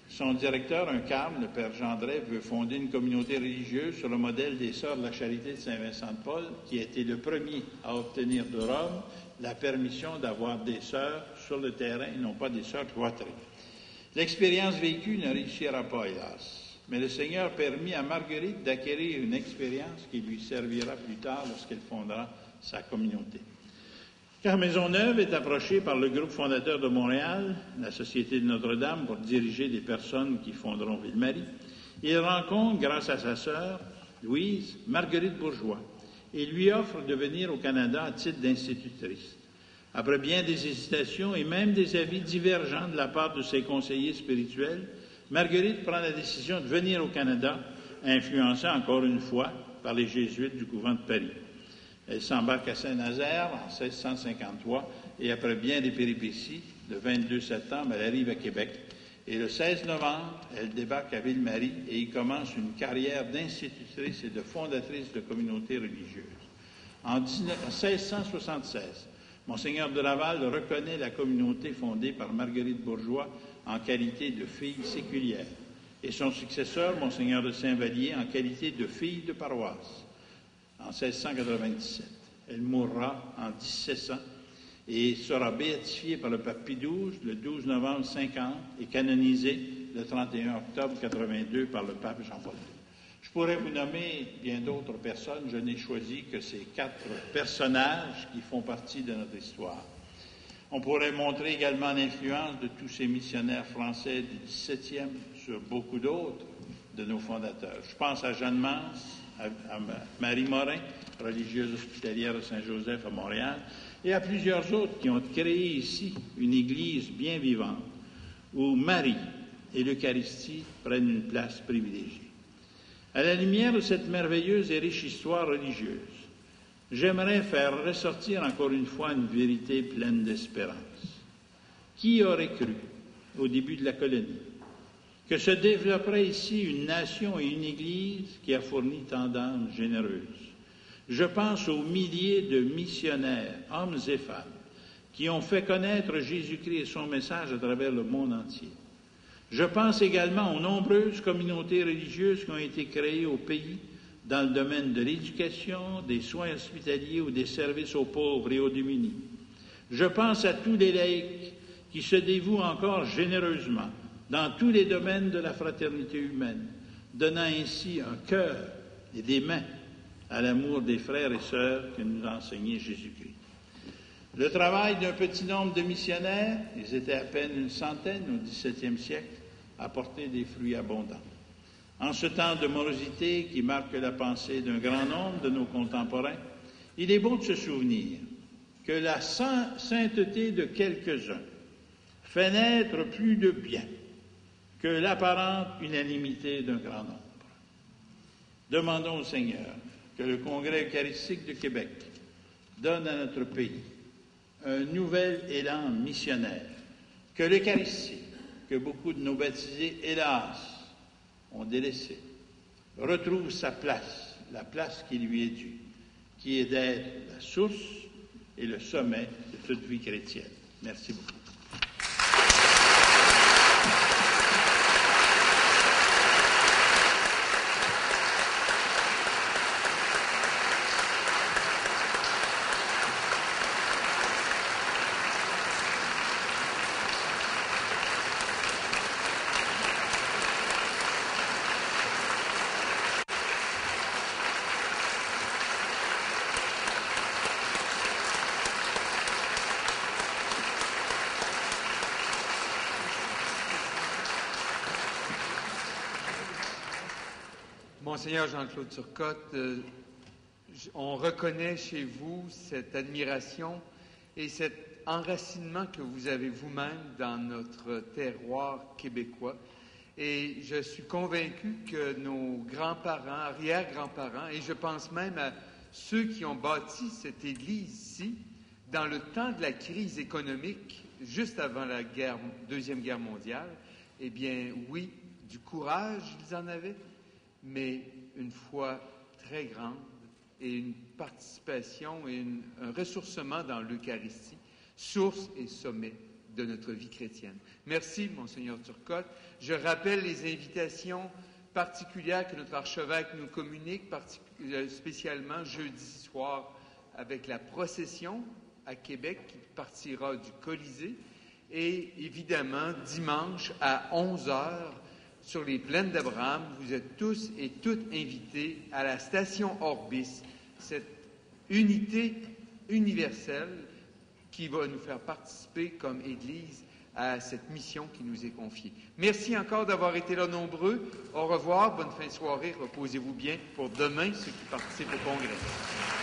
Son directeur, un carme, le père Gendret, veut fonder une communauté religieuse sur le modèle des Sœurs de la Charité de Saint-Vincent-de-Paul, qui a été le premier à obtenir de Rome la permission d'avoir des sœurs sur le terrain et non pas des sœurs cloîtrées. L'expérience vécue ne réussira pas, hélas, mais le Seigneur permit à Marguerite d'acquérir une expérience qui lui servira plus tard lorsqu'elle fondera sa communauté. Car Maisonneuve est approchée par le groupe fondateur de Montréal, la Société de Notre-Dame, pour diriger des personnes qui fonderont Ville-Marie. Il rencontre, grâce à sa sœur, Louise, Marguerite Bourgeois, et lui offre de venir au Canada à titre d'institutrice. Après bien des hésitations et même des avis divergents de la part de ses conseillers spirituels, Marguerite prend la décision de venir au Canada, influencée encore une fois par les jésuites du couvent de Paris. Elle s'embarque à Saint-Nazaire en 1653 et après bien des péripéties, le 22 septembre, elle arrive à Québec. Et le 16 novembre, elle débarque à Ville-Marie et y commence une carrière d'institutrice et de fondatrice de communautés religieuses. En 1676, Monseigneur de Laval reconnaît la communauté fondée par Marguerite Bourgeois en qualité de fille séculière et son successeur, Monseigneur de Saint-Vallier, en qualité de fille de paroisse. En 1697. Elle mourra en 1700 et sera béatifiée par le pape Pie XII le 12 novembre 50 et canonisée le 31 octobre 82 par le pape Jean-Paul II. Je pourrais vous nommer bien d'autres personnes, je n'ai choisi que ces 4 personnages qui font partie de notre histoire. On pourrait montrer également l'influence de tous ces missionnaires français du XVIIe sur beaucoup d'autres de nos fondateurs. Je pense à Jeanne Mance, à Marie Morin, religieuse hospitalière de Saint-Joseph à Montréal, et à plusieurs autres qui ont créé ici une église bien vivante, où Marie et l'Eucharistie prennent une place privilégiée. À la lumière de cette merveilleuse et riche histoire religieuse, j'aimerais faire ressortir encore une fois une vérité pleine d'espérance. Qui aurait cru, au début de la colonie, que se développerait ici une nation et une Église qui a fourni tant d'âmes généreuses? Je pense aux milliers de missionnaires, hommes et femmes, qui ont fait connaître Jésus-Christ et son message à travers le monde entier. Je pense également aux nombreuses communautés religieuses qui ont été créées au pays dans le domaine de l'éducation, des soins hospitaliers ou des services aux pauvres et aux démunis. Je pense à tous les laïcs qui se dévouent encore généreusement dans tous les domaines de la fraternité humaine, donnant ainsi un cœur et des mains à l'amour des frères et sœurs que nous a enseigné Jésus-Christ. Le travail d'un petit nombre de missionnaires, ils étaient à peine une centaine au XVIIe siècle, a porté des fruits abondants. En ce temps de morosité qui marque la pensée d'un grand nombre de nos contemporains, il est bon de se souvenir que la sainteté de quelques-uns fait naître plus de bien que l'apparente unanimité d'un grand nombre. Demandons au Seigneur que le Congrès eucharistique de Québec donne à notre pays un nouvel élan missionnaire, que l'Eucharistie, que beaucoup de nos baptisés, hélas, ont délaissé, retrouve sa place, la place qui lui est due, qui est d'être la source et le sommet de toute vie chrétienne. Merci beaucoup. Monseigneur Jean-Claude Turcotte, on reconnaît chez vous cette admiration et cet enracinement que vous avez vous-même dans notre terroir québécois. Et je suis convaincu que nos grands-parents, arrière-grands-parents, et je pense même à ceux qui ont bâti cette Église ici, dans le temps de la crise économique, juste avant la Deuxième Guerre mondiale, eh bien, oui, du courage, ils en avaient, mais une foi très grande et une participation et un ressourcement dans l'Eucharistie, source et sommet de notre vie chrétienne. Merci, Monseigneur Turcotte. Je rappelle les invitations particulières que notre archevêque nous communique, spécialement jeudi soir avec la procession à Québec qui partira du Colisée et évidemment dimanche à 11h sur les plaines d'Abraham. Vous êtes tous et toutes invités à la station Orbis, cette unité universelle qui va nous faire participer comme Église à cette mission qui nous est confiée. Merci encore d'avoir été là nombreux. Au revoir, bonne fin de soirée, reposez-vous bien pour demain, ceux qui participent au Congrès.